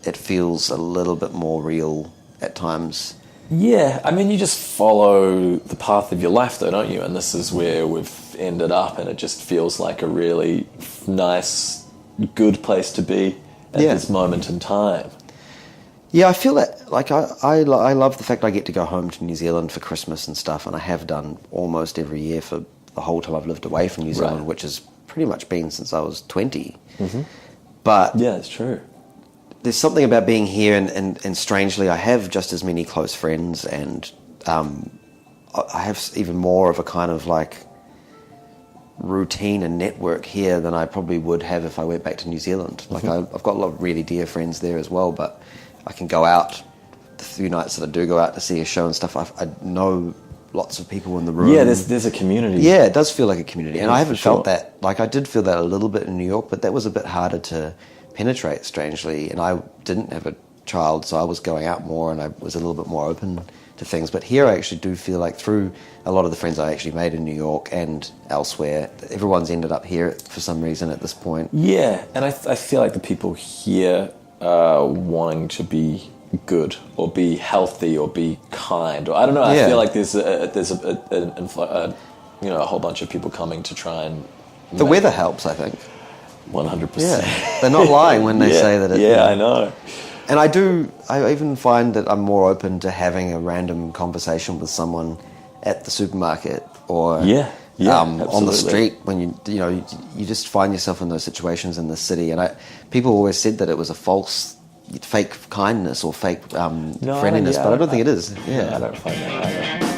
it feels a little bit more real at times. Yeah, I mean, you just follow the path of your life, though, don't you? And this is where we've ended up, and it just feels like a really nice, good place to be at this moment in time. Yeah, I feel that, like, I love the fact I get to go home to New Zealand for Christmas and stuff, and I have done almost every year for the whole time I've lived away from New Zealand, which has pretty much been since I was 20. But yeah, it's true. There's something about being here, and strangely, I have just as many close friends, and I have even more of a kind of like routine and network here than I probably would have if I went back to New Zealand. Like I've got a lot of really dear friends there as well, but I can go out the few nights that I do go out to see a show and stuff. I know lots of people in the room. Yeah, there's a community. Yeah, it does feel like a community. And I haven't felt that. Like, I did feel that a little bit in New York, but that was a bit harder to penetrate, strangely. And I didn't have a child, so I was going out more and I was a little bit more open to things. But here I actually do feel like through a lot of the friends I actually made in New York and elsewhere, everyone's ended up here for some reason at this point. Yeah, and I feel like the people here are wanting to be good or be healthy or be kind, or I don't know. I feel like there's a whole bunch of people coming to try and. The weather helps, I think. 100%. Yeah, they're not lying when they say that. I know. And I even find that I'm more open to having a random conversation with someone at the supermarket or on the street when you just find yourself in those situations in the city. And people always said that it was a fake kindness or fake friendliness, but I don't think it is. Yeah, I don't find that either.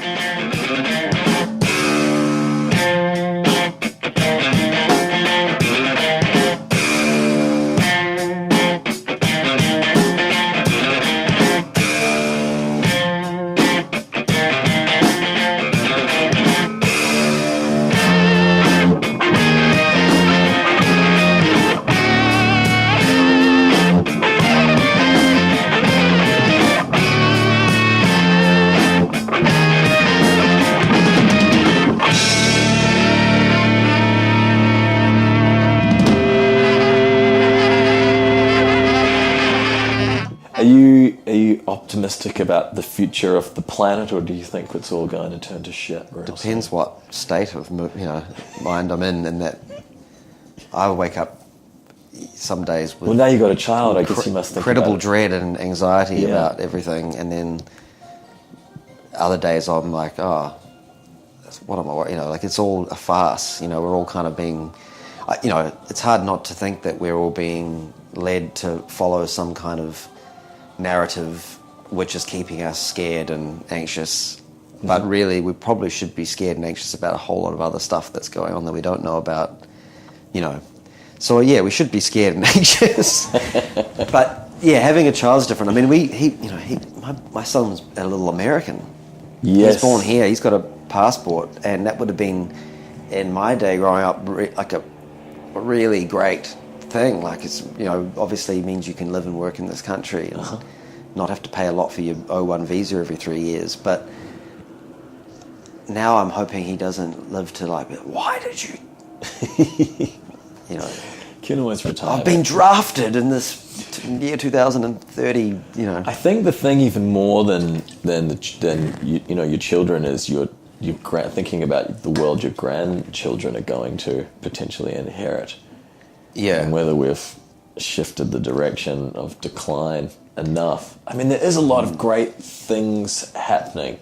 Are you optimistic about the future of the planet, or do you think it's all going to turn to shit? Depends what state of mind I'm in, and that I wake up some days with. Well, now you got a child, I guess you must think incredible dread and anxiety about everything, and then other days I'm like, oh, what am I? Like it's all a farce. We're all kind of being. It's hard not to think that we're all being led to follow some kind of narrative which is keeping us scared and anxious, but really we probably should be scared and anxious about a whole lot of other stuff that's going on that we don't know about, so we should be scared and anxious. But having a child's different. I mean, my son's a little American. Yes, he's born here, he's got a passport, and that would have been in my day growing up like a really great thing. Like it's obviously means you can live and work in this country and not have to pay a lot for your O1 visa every 3 years. But now I'm hoping he doesn't live to like, why did you can always retire. I've been drafted in this year 2030. I think the thing even more than your children is you're thinking about the world your grandchildren are going to potentially inherit. Yeah. And whether we've shifted the direction of decline enough. I mean, there is a lot of great things happening.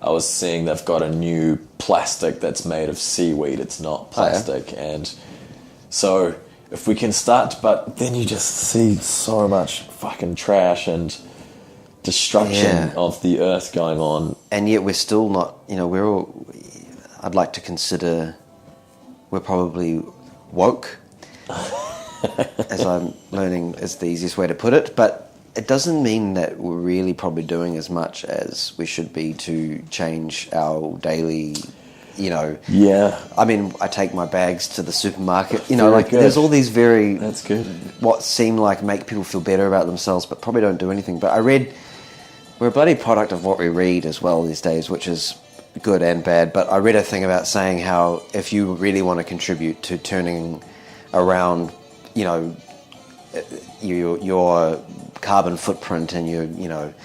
I was seeing they've got a new plastic that's made of seaweed. It's not plastic. And so if we can start, but then you just see so much fucking trash and destruction of the earth going on. And yet we're still not, I'd like to consider we're probably woke. As I'm learning is the easiest way to put it, but it doesn't mean that we're really probably doing as much as we should be to change our daily, I mean, I take my bags to the supermarket, good. There's all these that's good, what seem like make people feel better about themselves, but probably don't do anything. But we're a bloody product of what we read as well these days, which is good and bad. But I read a thing about saying how if you really want to contribute to turning around, your carbon footprint, and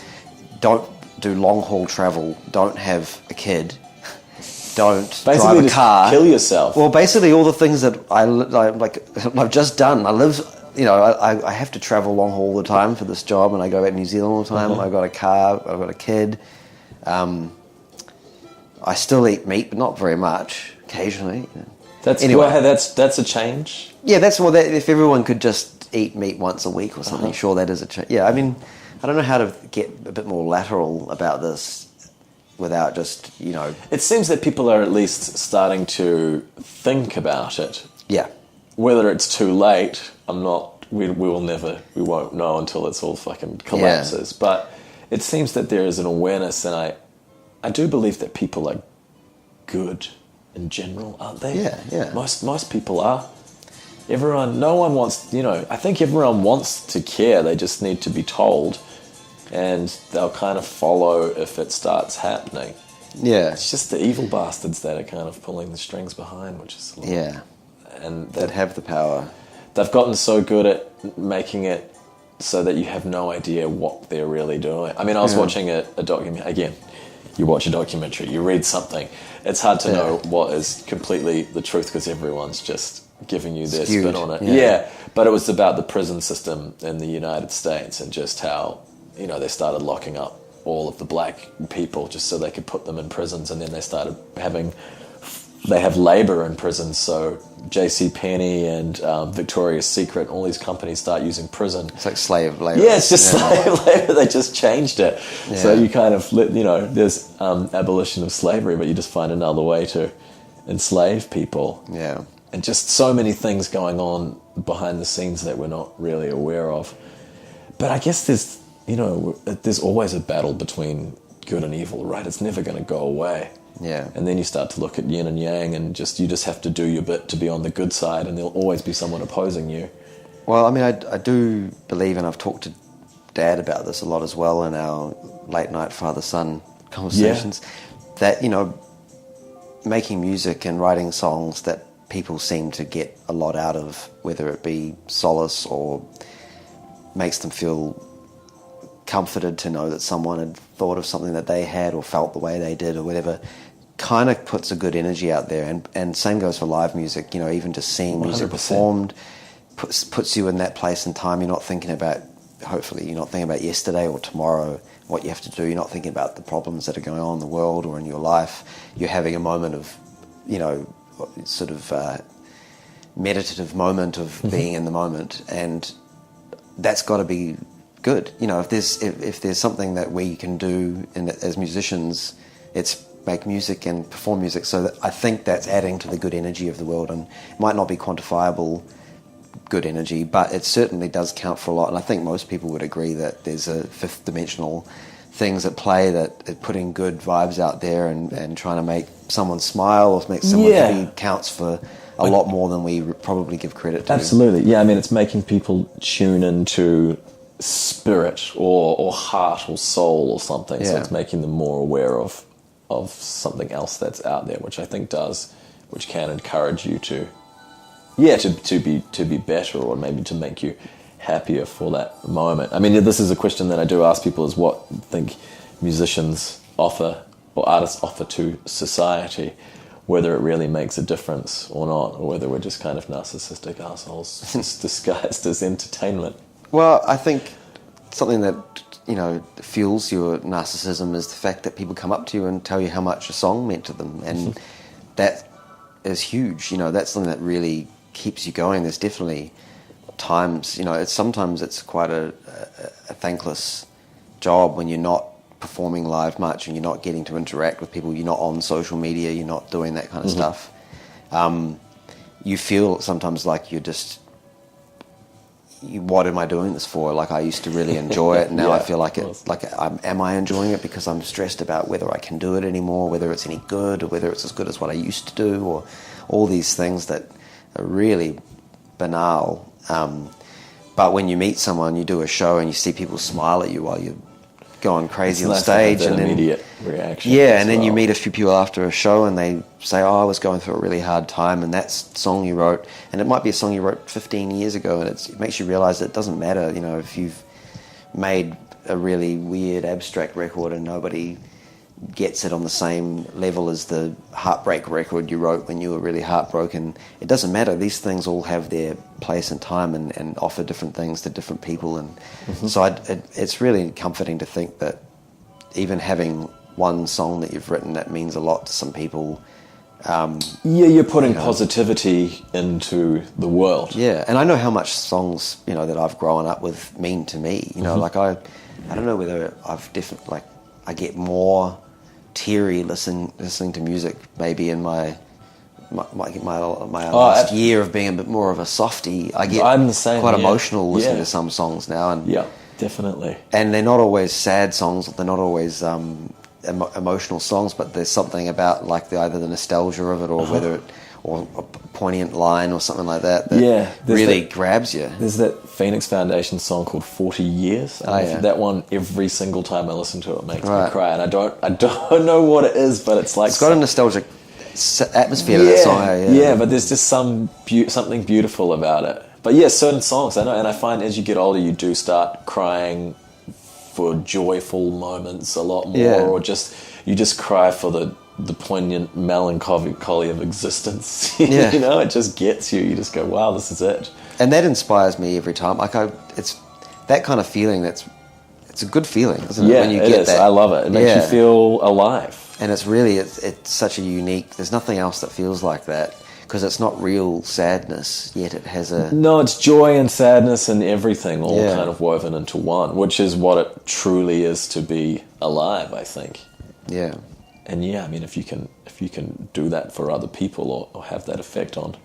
don't do long haul travel, don't have a kid, don't basically drive a car, kill yourself. Well, basically all the things that I've just done. I have to travel long haul all the time for this job, and I go back to New Zealand all the time. I've got a car, I've got a kid. I still eat meat, but not very much. Occasionally. That's a change. Yeah, if everyone could just eat meat once a week or something, sure, that is a change. Yeah, I mean, I don't know how to get a bit more lateral about this without just, It seems that people are at least starting to think about it. Yeah. Whether it's too late, we won't know until it's all fucking collapses. Yeah. But it seems that there is an awareness, and I do believe that people are good in general, aren't they? Yeah. Most people are. No one wants, I think everyone wants to care. They just need to be told, and they'll kind of follow if it starts happening. Yeah. It's just the evil bastards that are kind of pulling the strings behind, which is and that have the power. They've gotten so good at making it so that you have no idea what they're really doing. I mean, I was watching a documentary. Again, you watch a documentary, you read something. It's hard to know what is completely the truth because everyone's just giving you their Skewed, spin on it. yeah. But it was about the prison system in the United States and just how, they started locking up all of the black people just so they could put them in prisons, and then they started they have labor in prisons, so JCPenney and Victoria's Secret, all these companies start using prison. It's like slave labor. Yeah, it's just slave labor. They just changed it. Yeah. So you kind of, there's abolition of slavery, but you just find another way to enslave people. Yeah. And just so many things going on behind the scenes that we're not really aware of. But I guess there's always a battle between good and evil, right? It's never going to go away. Yeah. And then you start to look at yin and yang, and you just have to do your bit to be on the good side, and there'll always be someone opposing you. Well, I mean, I do believe, and I've talked to Dad about this a lot as well in our late night father-son conversations, that, making music and writing songs that people seem to get a lot out of, whether it be solace or makes them feel comforted to know that someone had thought of something that they had or felt the way they did or whatever, kind of puts a good energy out there. And same goes for live music, even just seeing music 100%. performed puts you in that place and time. You're not thinking about, hopefully, you're not thinking about yesterday or tomorrow, what you have to do. You're not thinking about the problems that are going on in the world or in your life. You're having a moment of, sort of meditative moment of being in the moment. And that's got to be good. If there's something that we can do as musicians, it's make music and perform music. So I think that's adding to the good energy of the world, and it might not be quantifiable good energy, but it certainly does count for a lot. And I think most people would agree that there's a fifth dimensional things at play, that putting good vibes out there and trying to make someone smile or make someone happy counts for a lot more than we probably give credit to. Absolutely. Yeah, I mean, it's making people tune into spirit or heart or soul or something. Yeah. So it's making them more aware of something else that's out there, which I think which can encourage you to be better, or maybe to make you happier for that moment. I mean, this is a question that I do ask people, is what think musicians offer or artists offer to society, whether it really makes a difference or not, or whether we're just kind of narcissistic assholes disguised as entertainment. Well, I think something that, fuels your narcissism is the fact that people come up to you and tell you how much a song meant to them. And that is huge. That's something that really keeps you going. There's definitely times, sometimes it's quite a thankless job when you're not performing live much and you're not getting to interact with people, you're not on social media, you're not doing that kind of stuff. You feel sometimes like you're just, what am I doing this for? Like, I used to really enjoy it, and now I feel like am I enjoying it because I'm stressed about whether I can do it anymore, whether it's any good, or whether it's as good as what I used to do, or all these things that are really banal. But when you meet someone, you do a show, and you see people smile at you while you're going crazy on stage, and then immediate reaction. Yeah, and then you meet a few people after a show, and they say, "Oh, I was going through a really hard time," and that song you wrote, and it might be a song you wrote 15 years ago, and it makes you realise that it doesn't matter, if you've made a really weird abstract record and nobody gets it on the same level as the heartbreak record you wrote when you were really heartbroken. It doesn't matter. These things all have their place and time, and offer different things to different people, and so it's really comforting to think that even having one song that you've written that means a lot to some people. You're putting positivity into the world. Yeah, and I know how much songs that I've grown up with mean to me. Like I don't know whether I get more teary listening to music maybe in my last year of being a bit more of a softie. I'm the same, quite emotional listening to some songs now, and yeah, definitely. And they're not always sad songs. They're not always emotional songs, but there's something about either the nostalgia of it, or whether it, or a poignant line or something like that really grabs you. There's that Phoenix Foundation song called 40 Years. That one, every single time I listen to it, makes me cry. And I don't know what it is, but it's got a nostalgic atmosphere to that song. Yeah, but there's just something beautiful about it. But yeah, certain songs, I know, and I find as you get older, you do start crying for joyful moments a lot more, or you just cry for the poignant melancholy of existence. Yeah. You know, it just gets you. You just go, wow, this is it. And that inspires me every time. Like it's that kind of feeling. It's a good feeling, isn't it? Yeah, when you it get is. that, I love it. It makes you feel alive. And it's really it's such a unique. There's nothing else that feels like that, because it's not real sadness, yet it has a... No, it's joy and sadness and everything all Yeah. kind of woven into one, which is what it truly is to be alive, I think. Yeah. And yeah, I mean, if you can do that for other people or have that effect on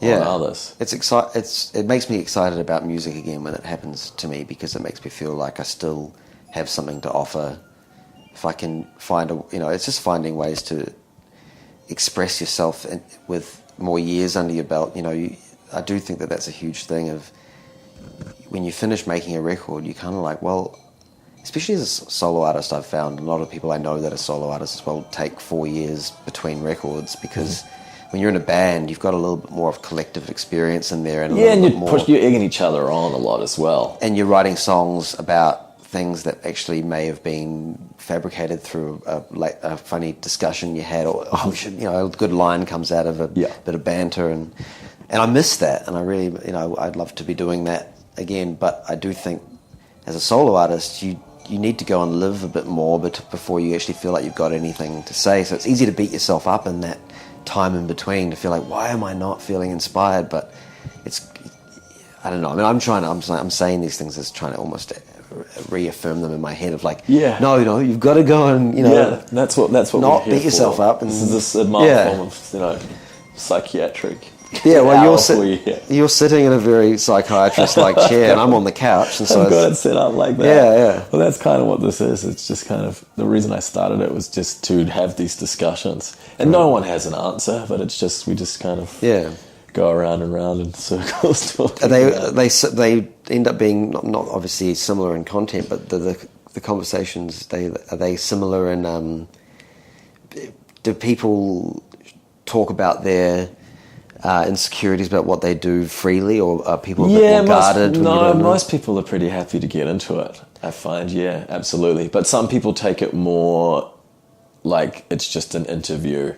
others. It makes me excited about music again when it happens to me, because it makes me feel like I still have something to offer. If I can find it's just finding ways to express yourself with more years under your belt. I do think that that's a huge thing of when you finish making a record, you kind of like, well, especially as a solo artist, I've found a lot of people I know that are solo artists as well take 4 years between records, because when you're in a band, you've got a little bit more of collective experience in there, and you're egging each other on a lot as well, and you're writing songs about things that actually may have been fabricated through a funny discussion you had, or a good line comes out of a bit of banter, and I miss that, and I really, I'd love to be doing that again. But I do think as a solo artist, you need to go and live a bit more before you actually feel like you've got anything to say. So it's easy to beat yourself up in that time in between to feel like, why am I not feeling inspired? But I don't know. I mean, I'm saying these things as trying to almost reaffirm them in my head of like, no, you've got to go and that's what not beat yourself up. And this is a mild form of psychiatric. Yeah, well, you're sitting in a very psychiatrist-like chair, and I'm on the couch, and so I've got it set up like that. Yeah. Well, that's kind of what this is. It's just kind of the reason I started it was just to have these discussions, and no one has an answer, but it's just we just kind of go around and round in circles. They end up being not obviously similar in content, but the conversations are they similar in? Do people talk about their insecurities about what they do freely, or are people a bit more guarded? Most people are pretty happy to get into it, I find. Yeah, absolutely. But some people take it more like it's just an interview.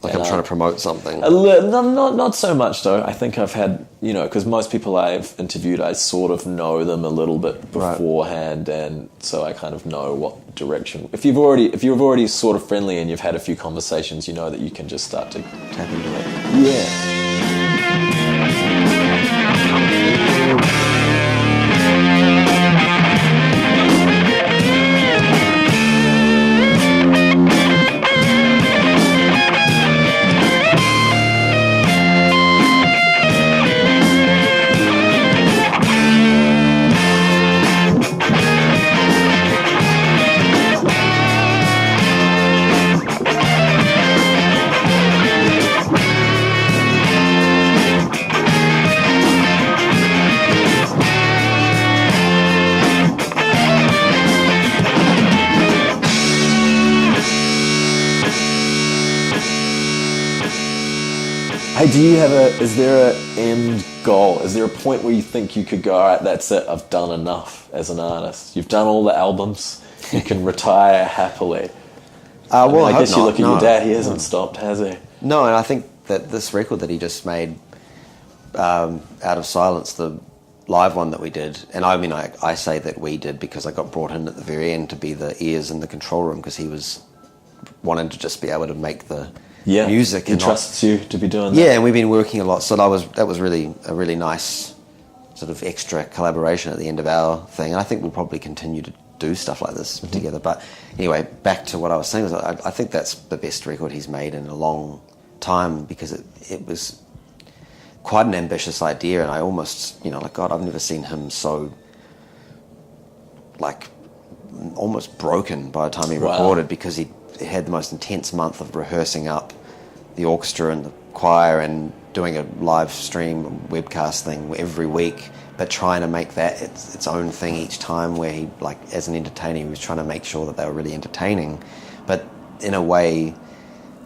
Like I'm trying to promote something. Not so much though. I think I've had, because most people I've interviewed, I sort of know them a little bit beforehand, and so I kind of know what direction. If you're already sort of friendly and you've had a few conversations, you know that you can just start to tap into it. Yeah. Hey, is there an end goal? Is there a point where you think you could go, all right, that's it, I've done enough as an artist? You've done all the albums, you can retire happily. I guess you look at your dad, he hasn't stopped, has he? No, and I think that this record that he just made, Out of Silence, the live one that we did, and I mean, I say that we did because I got brought in at the very end to be the ears in the control room, because he was wanting to just be able to make the music. He trusts you to be doing that. Yeah, and we've been working a lot, so that was really a really nice sort of extra collaboration at the end of our thing, and I think we'll probably continue to do stuff like this together. But anyway, back to what I was saying, I think that's the best record he's made in a long time, because it was quite an ambitious idea, and I almost, God, I've never seen him so, almost broken by the time he recorded, because he had the most intense month of rehearsing up the orchestra and the choir and doing a live stream webcast thing every week, but trying to make that its own thing each time, where he, as an entertainer, he was trying to make sure that they were really entertaining, but in a way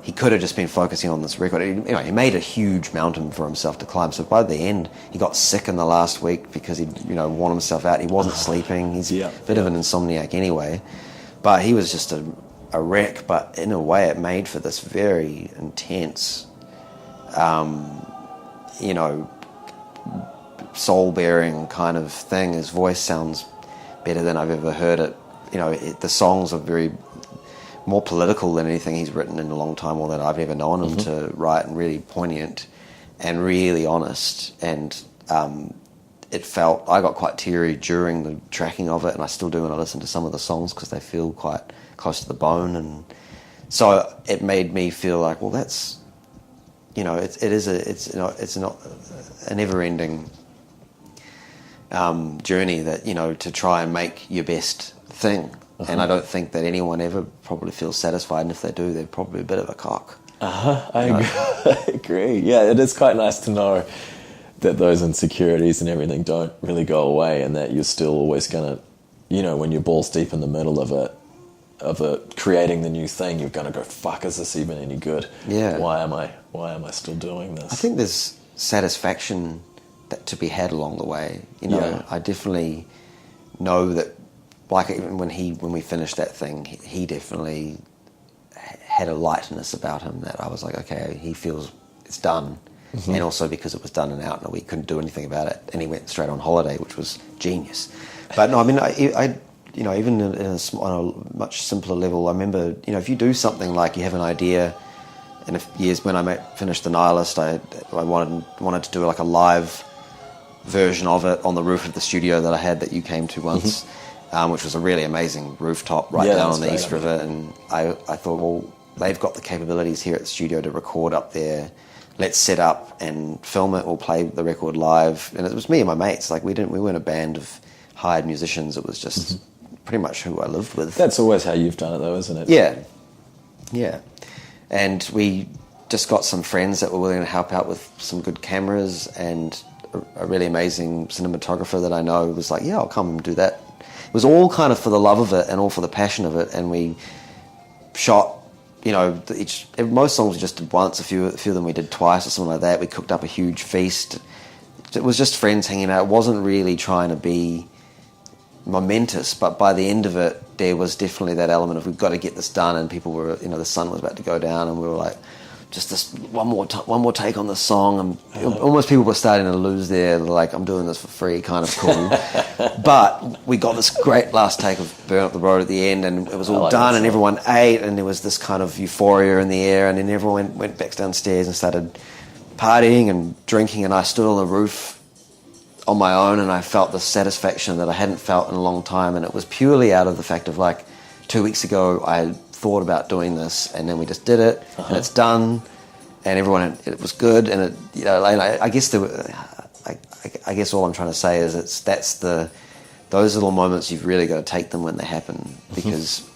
he could have just been focusing on this record. He made a huge mountain for himself to climb, so by the end he got sick in the last week because he'd worn himself out. He wasn't sleeping. He's a bit of an insomniac anyway, but he was just a wreck, but in a way it made for this very intense, you know, soul-bearing kind of thing. His voice sounds better than I've ever heard it. You know, the songs are very more political than anything he's written in a long time, or that I've ever known him to write, and really poignant and really honest. And it felt, I got quite teary during the tracking of it, and I still do when I listen to some of the songs, because they feel quite close to the bone. And so it made me feel like, well, that's, you know, it's not a never-ending journey, that, you know, to try and make your best thing. And I don't think that anyone ever probably feels satisfied, and if they do, they're probably a bit of a cock. I agree. Yeah, it is quite nice to know that those insecurities and everything don't really go away, and that you're still always gonna, you know, when you're balls deep in the middle of it, creating the new thing, you're gonna go, fuck, is this even any good? Yeah. Why am I still doing this? I think there's satisfaction that to be had along the way. You know, Yeah. I definitely know that, like, even when we finished that thing, he definitely had a lightness about him that I was like, okay, he feels it's done. And also because it was done and out and we couldn't do anything about it, and he went straight on holiday, which was genius. But no, I mean, I you know, even on a much simpler level, I remember, you know, if you do something like you have an idea, and if years when I finished The Nihilist, I wanted to do like a live version of it on the roof of the studio that I had that you came to once, which was a really amazing rooftop right down on the East River. And I thought, well, they've got the capabilities here at the studio to record up there. Let's set up and film it. We'll play the record live. And it was me and my mates. Like, we weren't a band of hired musicians. It was just pretty much who I lived with. That's always how you've done it, though, isn't it? Yeah. And we just got some friends that were willing to help out with some good cameras, and a really amazing cinematographer that I know was like, yeah, I'll come and do that. It was all kind of for the love of it and all for the passion of it. And we shot, you know, most songs we just did once, a few of them we did twice or something like that. We cooked up a huge feast. It was just friends hanging out. It wasn't really trying to be momentous, but by the end of it, there was definitely that element of, we've got to get this done. And people were, you know, the sun was about to go down, and we were like, just this one more take on this song. And almost people were starting to lose their, like, I'm doing this for free kind of cool. But we got this great last take of Burn Up the Road at the end, and it was all done, and everyone ate, and there was this kind of euphoria in the air, and then everyone went back downstairs and started partying and drinking, and I stood on the roof on my own, and I felt the satisfaction that I hadn't felt in a long time. And it was purely out of the fact of, like, 2 weeks ago I thought about doing this, and then we just did it, and it's done, and everyone, it was good. And it, you know, I guess I guess all I'm trying to say is those little moments, you've really got to take them when they happen, because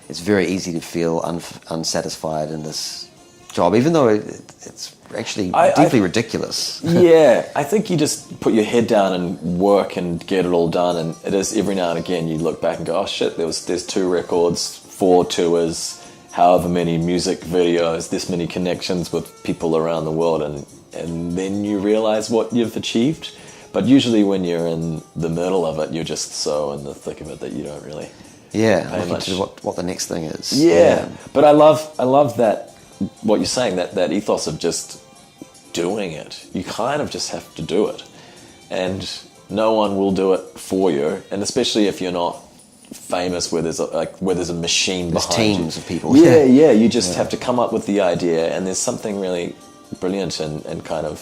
it's very easy to feel unsatisfied in this job, even though it's actually deeply ridiculous. Yeah, I think you just put your head down and work and get it all done, and it is every now and again you look back and go, oh shit, there's 2 records, 4 tours, however many music videos, this many connections with people around the world, and then you realize what you've achieved. But usually when you're in the middle of it, you're just so in the thick of it that you don't really pay much to what the next thing is. Yeah. But I love that, what you're saying, that ethos of just doing it. You kind of just have to do it, and no one will do it for you, and especially if you're not famous, where there's a machine behind you. Teams of people. Yeah. You just have to come up with the idea, and there's something really brilliant and kind of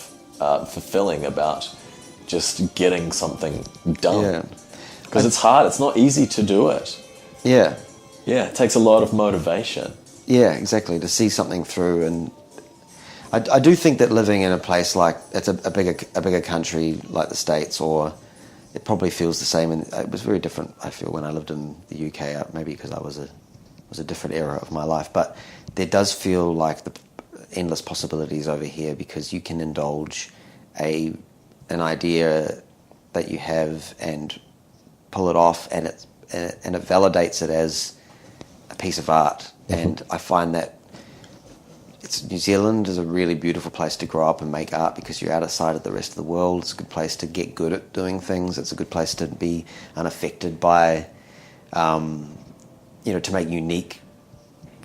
fulfilling about just getting something done. Because it's hard. It's not easy to do it. Yeah. It takes a lot of motivation. Yeah, exactly. To see something through. And I do think that living in a place like, it's a bigger country like the States, or it probably feels the same, and it was very different, I feel, when I lived in the UK, maybe because I was a different era of my life, but there does feel like the endless possibilities over here, because you can indulge an idea that you have and pull it off, and it validates it as a piece of art. And I find that New Zealand is a really beautiful place to grow up and make art, because you're outside of the rest of the world. It's a good place to get good at doing things. It's a good place to be unaffected by to make unique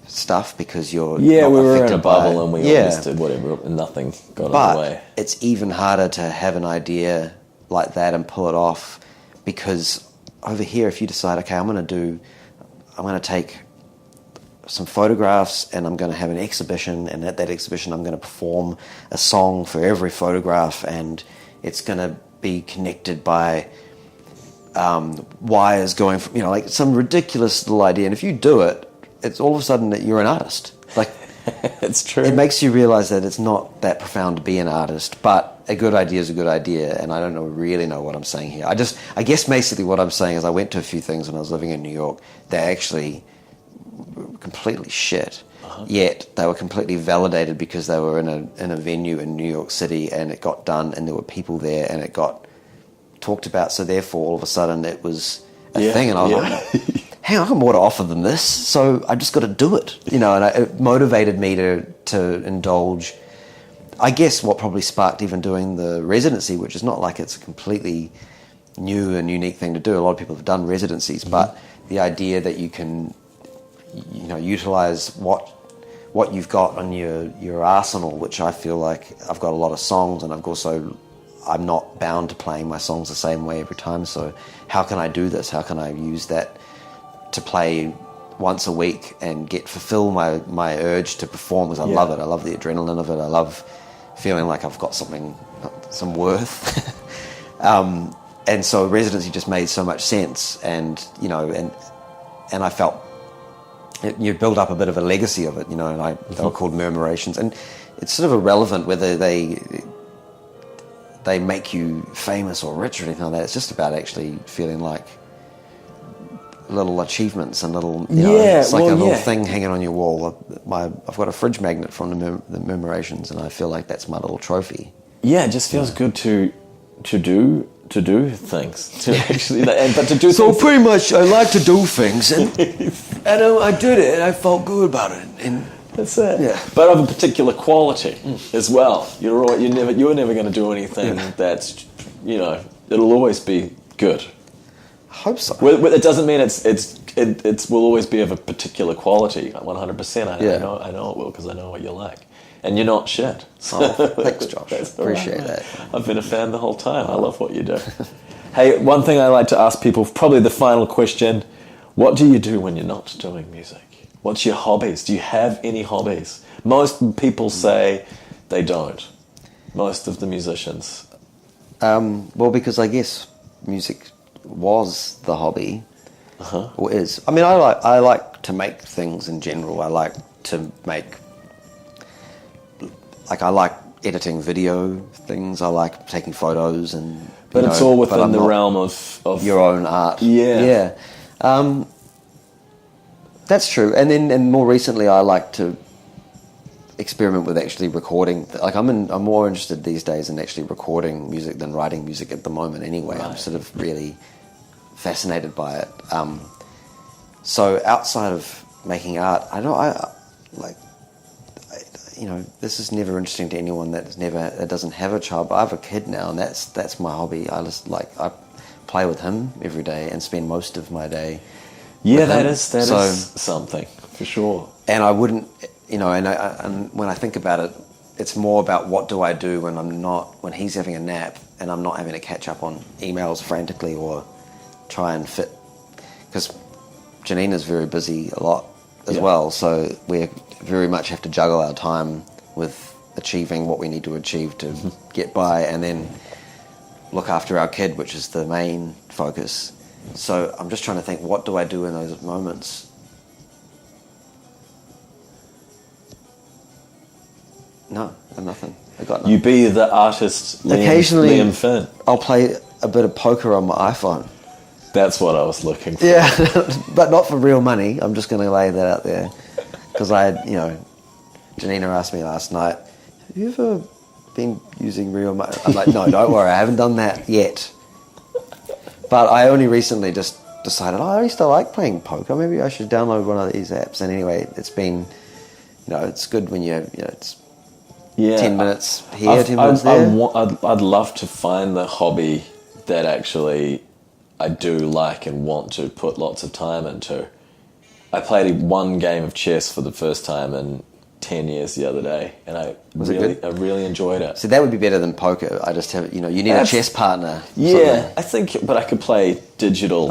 stuff because you're we not were in affected a bubble and we yeah. always did whatever and nothing got in But the way. it's even harder to have an idea like that and pull it off because over here, if you decide, okay, I'm going to take some photographs and I'm going to have an exhibition, and at that exhibition I'm going to perform a song for every photograph, and it's going to be connected by wires going from, like some ridiculous little idea. And if you do it, it's all of a sudden that you're an artist. Like, It's true. it makes you realize that it's not that profound to be an artist, but a good idea is a good idea. And I don't really know what I'm saying here. I guess basically what I'm saying is I went to a few things when I was living in New York. They actually were completely shit. Yet they were completely validated because they were in a venue in New York City, and it got done, and there were people there, and it got talked about. So therefore, all of a sudden, it was a thing, and I was like, "Hang on, I've got more to offer than this." So I just got to do it, And it motivated me to indulge. I guess what probably sparked even doing the residency, which is not like it's a completely new and unique thing to do. A lot of people have done residencies, but the idea that you can, utilize what you've got on your arsenal, which I feel like I've got a lot of songs, and I'm not bound to playing my songs the same way every time. So how can I do this? How can I use that to play once a week and fulfill my urge to perform? Because I love it. I love the adrenaline of it. I love feeling like I've got some worth. And so residency just made so much sense, and I felt you build up a bit of a legacy of it, and they were called murmurations, and it's sort of irrelevant whether they make you famous or rich or anything like that. It's just about actually feeling like little achievements and little, it's like a little thing hanging on your wall. I've got a fridge magnet from the murmurations, and I feel like that's my little trophy. Yeah, it just feels good to do things, to actually, but to do So things. pretty much, I like to do things, and I did it, and I felt good about it. And That's it. Yeah. But of a particular quality as well. You're never going to do anything that's, it'll always be good. I hope so. Well, it doesn't mean it will always be of a particular quality. 100%. I know it will, because I know what you like, and you're not shit. So Thanks, Josh. Appreciate that. I've been a fan the whole time. I love what you do. Hey, one thing I like to ask people, probably the final question: what do you do when you're not doing music? What's your hobbies? Do you have any hobbies? Most people say they don't. Most of the musicians. Well, because I guess music was the hobby, or is. I mean, I like to make things in general. I like to make, I like editing video things. I like taking photos, and But it's all within the realm of your own art. Yeah. That's true. And more recently, I like to experiment with actually recording. Like I'm more interested these days in actually recording music than writing music at the moment. Anyway, Right. I'm sort of really fascinated by it. So outside of making art, this is never interesting to anyone that doesn't have a child. But I have a kid now, and that's my hobby. I play with him every day and spend most of my day. Yeah, that is something for sure. And I wouldn't, and when I think about it, it's more about what do I do when he's having a nap and I'm not having to catch up on emails frantically or try and fit, because Janina's very busy a lot as well, so we very much have to juggle our time with achieving what we need to achieve to get by, and then look after our kid, which is the main focus. So I'm just trying to think, what do I do in those moments? No, nothing. I got nothing. You be the artist, Occasionally, Liam Finn. I'll play a bit of poker on my iPhone. That's what I was looking for. Yeah, but not for real money. I'm just going to lay that out there. Because Janina asked me last night, have you ever been using real money? I'm like, no, don't worry, I haven't done that yet. But I only recently just decided, I used to like playing poker. Maybe I should download one of these apps. And anyway, it's been, it's good when it's 10 minutes here, 10 minutes there. I'd love to find the hobby that actually I do like and want to put lots of time into. I played one game of chess for the first time in 10 years the other day, and I really enjoyed it. So that would be better than poker. I just have, you need a chess partner. Yeah, I think, but I could play digital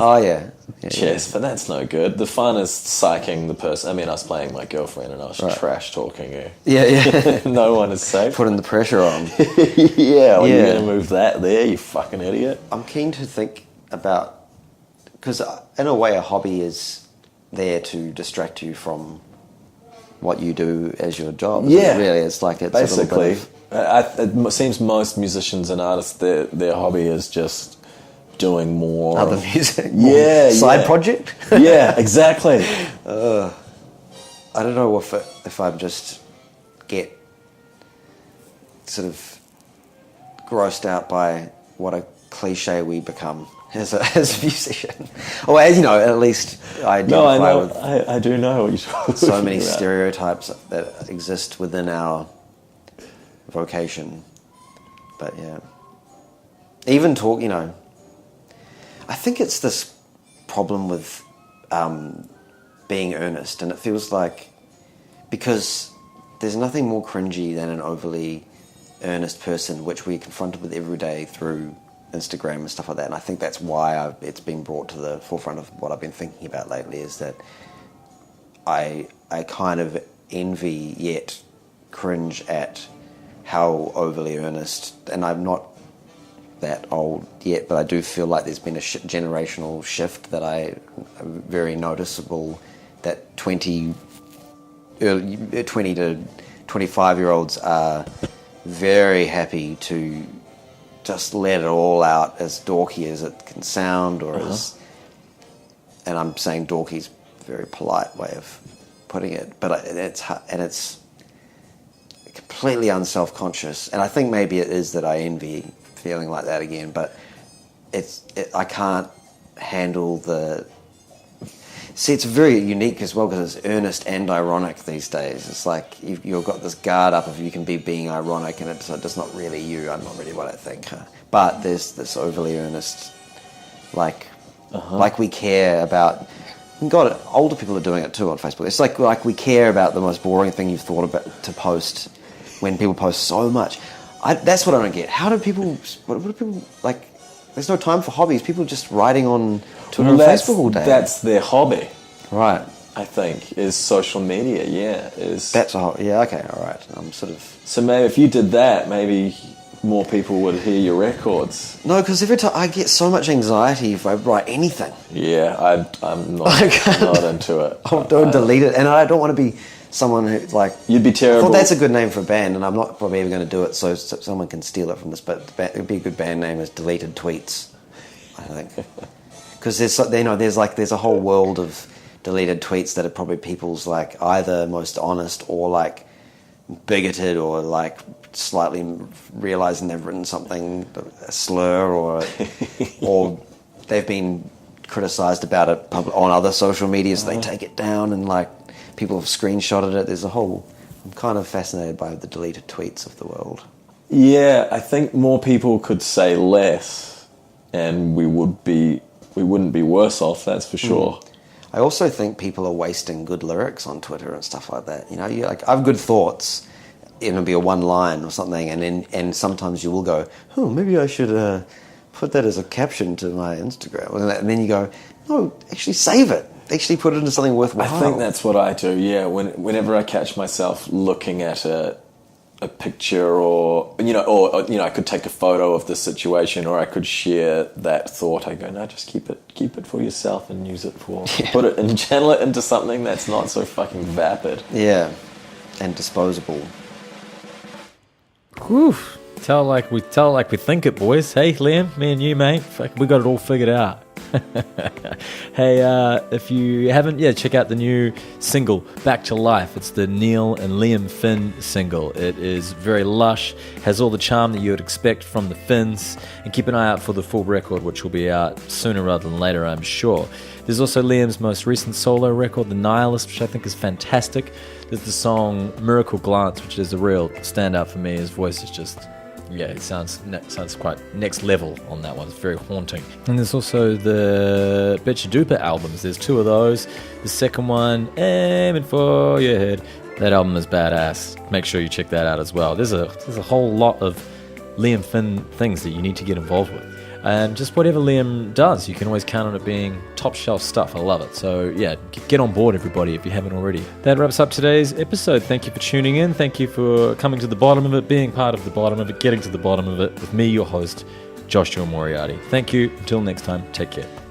chess, yeah. but that's no good. The fun is psyching the person. I mean, I was playing my girlfriend and I was trash talking her. Yeah. No one is safe. Putting the pressure on. You're going to move that there, you fucking idiot. I'm keen to think about, because in a way a hobby is there to distract you from what you do as your job. Yeah, really, it's like it's basically. It seems most musicians and artists, their hobby is just doing more other music. Side project. Yeah, exactly. I don't know if I just get sort of grossed out by what a cliche we become as a musician. Or at least I identify with. I do know what you're talking so many about. stereotypes that exist within our vocation. But yeah, even talk. I think it's this problem with being earnest, and it feels like, because there's nothing more cringy than an overly earnest person, which we're confronted with every day through Instagram and stuff like that. And I think that's why it's been brought to the forefront of what I've been thinking about lately, is that I kind of envy yet cringe at how overly earnest, and I'm not that old yet, but I do feel like there's been a generational shift that very noticeable, that 20 to 25-year-olds are very happy to just let it all out, as dorky as it can sound, or as, and I'm saying dorky's a very polite way of putting it, but it's completely unself-conscious, and I think maybe it is that I envy feeling like that again, but I can't handle the. See, it's very unique as well, because it's earnest and ironic these days. It's like you've got this guard up of you can be being ironic, and it's just not really you. I'm not really what I think. But there's this overly earnest, like we care about. God, older people are doing it too on Facebook. It's like we care about the most boring thing you've thought about to post, when people post so much. That's what I don't get. How do people? What do people like? There's no time for hobbies. People just writing on Twitter and Facebook all day. That's their hobby, right? I think is social media. Yeah, that's okay, all right. I'm sort of. So maybe if you did that, maybe more people would hear your records. No, because every time I get so much anxiety if I write anything. Yeah, I'm not into it. Don't delete it, and I don't want to be someone who, like... You'd be terrible. I thought that's a good name for a band, and I'm not probably ever going to do it, so someone can steal it from this, but it would be a good band name as Deleted Tweets, I think. Because there's a whole world of deleted tweets that are probably people's, like, either most honest or, like, bigoted, or, like, slightly realising they've written something, a slur, or they've been criticised about it on other social media, so they take it down, and, like, people have screenshotted it. There's a whole... I'm kind of fascinated by the deleted tweets of the world. Yeah, I think more people could say less, and we wouldn't be worse off, that's for sure. I also think people are wasting good lyrics on Twitter and stuff like that. You know, I have good thoughts. It'll be a one line or something, and sometimes you will go, oh, maybe I should put that as a caption to my Instagram. And then you go, no, actually save it. Actually put it into something worthwhile. I think that's what I do, yeah. Whenever I catch myself looking at a picture, or I could take a photo of the situation, or I could share that thought, I go, no, just keep it for yourself and use it for... Yeah. Put it and channel it into something that's not so fucking vapid. Yeah, and disposable. Whew. Tell like we think it, boys. Hey, Liam, me and you, mate. We got it all figured out. Hey, if you haven't, check out the new single, Back to Life. It's the Neil and Liam Finn single. It is very lush, has all the charm that you would expect from the Finns, and keep an eye out for the full record, which will be out sooner rather than later, I'm sure. There's also Liam's most recent solo record, The Nihilist, which I think is fantastic. There's the song Miracle Glance, which is a real standout for me. His voice is just... Yeah, it sounds quite next level on that one. It's very haunting. And there's also the Betcha Duper albums. There's 2 of those. The second one, Aiming for Your Head. That album is badass. Make sure you check that out as well. There's a whole lot of Liam Finn things that you need to get involved with. And just whatever Liam does, you can always count on it being top shelf stuff. I love it. So yeah, get on board, everybody, if you haven't already. That wraps up today's episode. Thank you for tuning in. Thank you for coming to the bottom of it, being part of the bottom of it, getting to the bottom of it with me, your host, Joshua Moriarty. Thank you. Until next time, take care.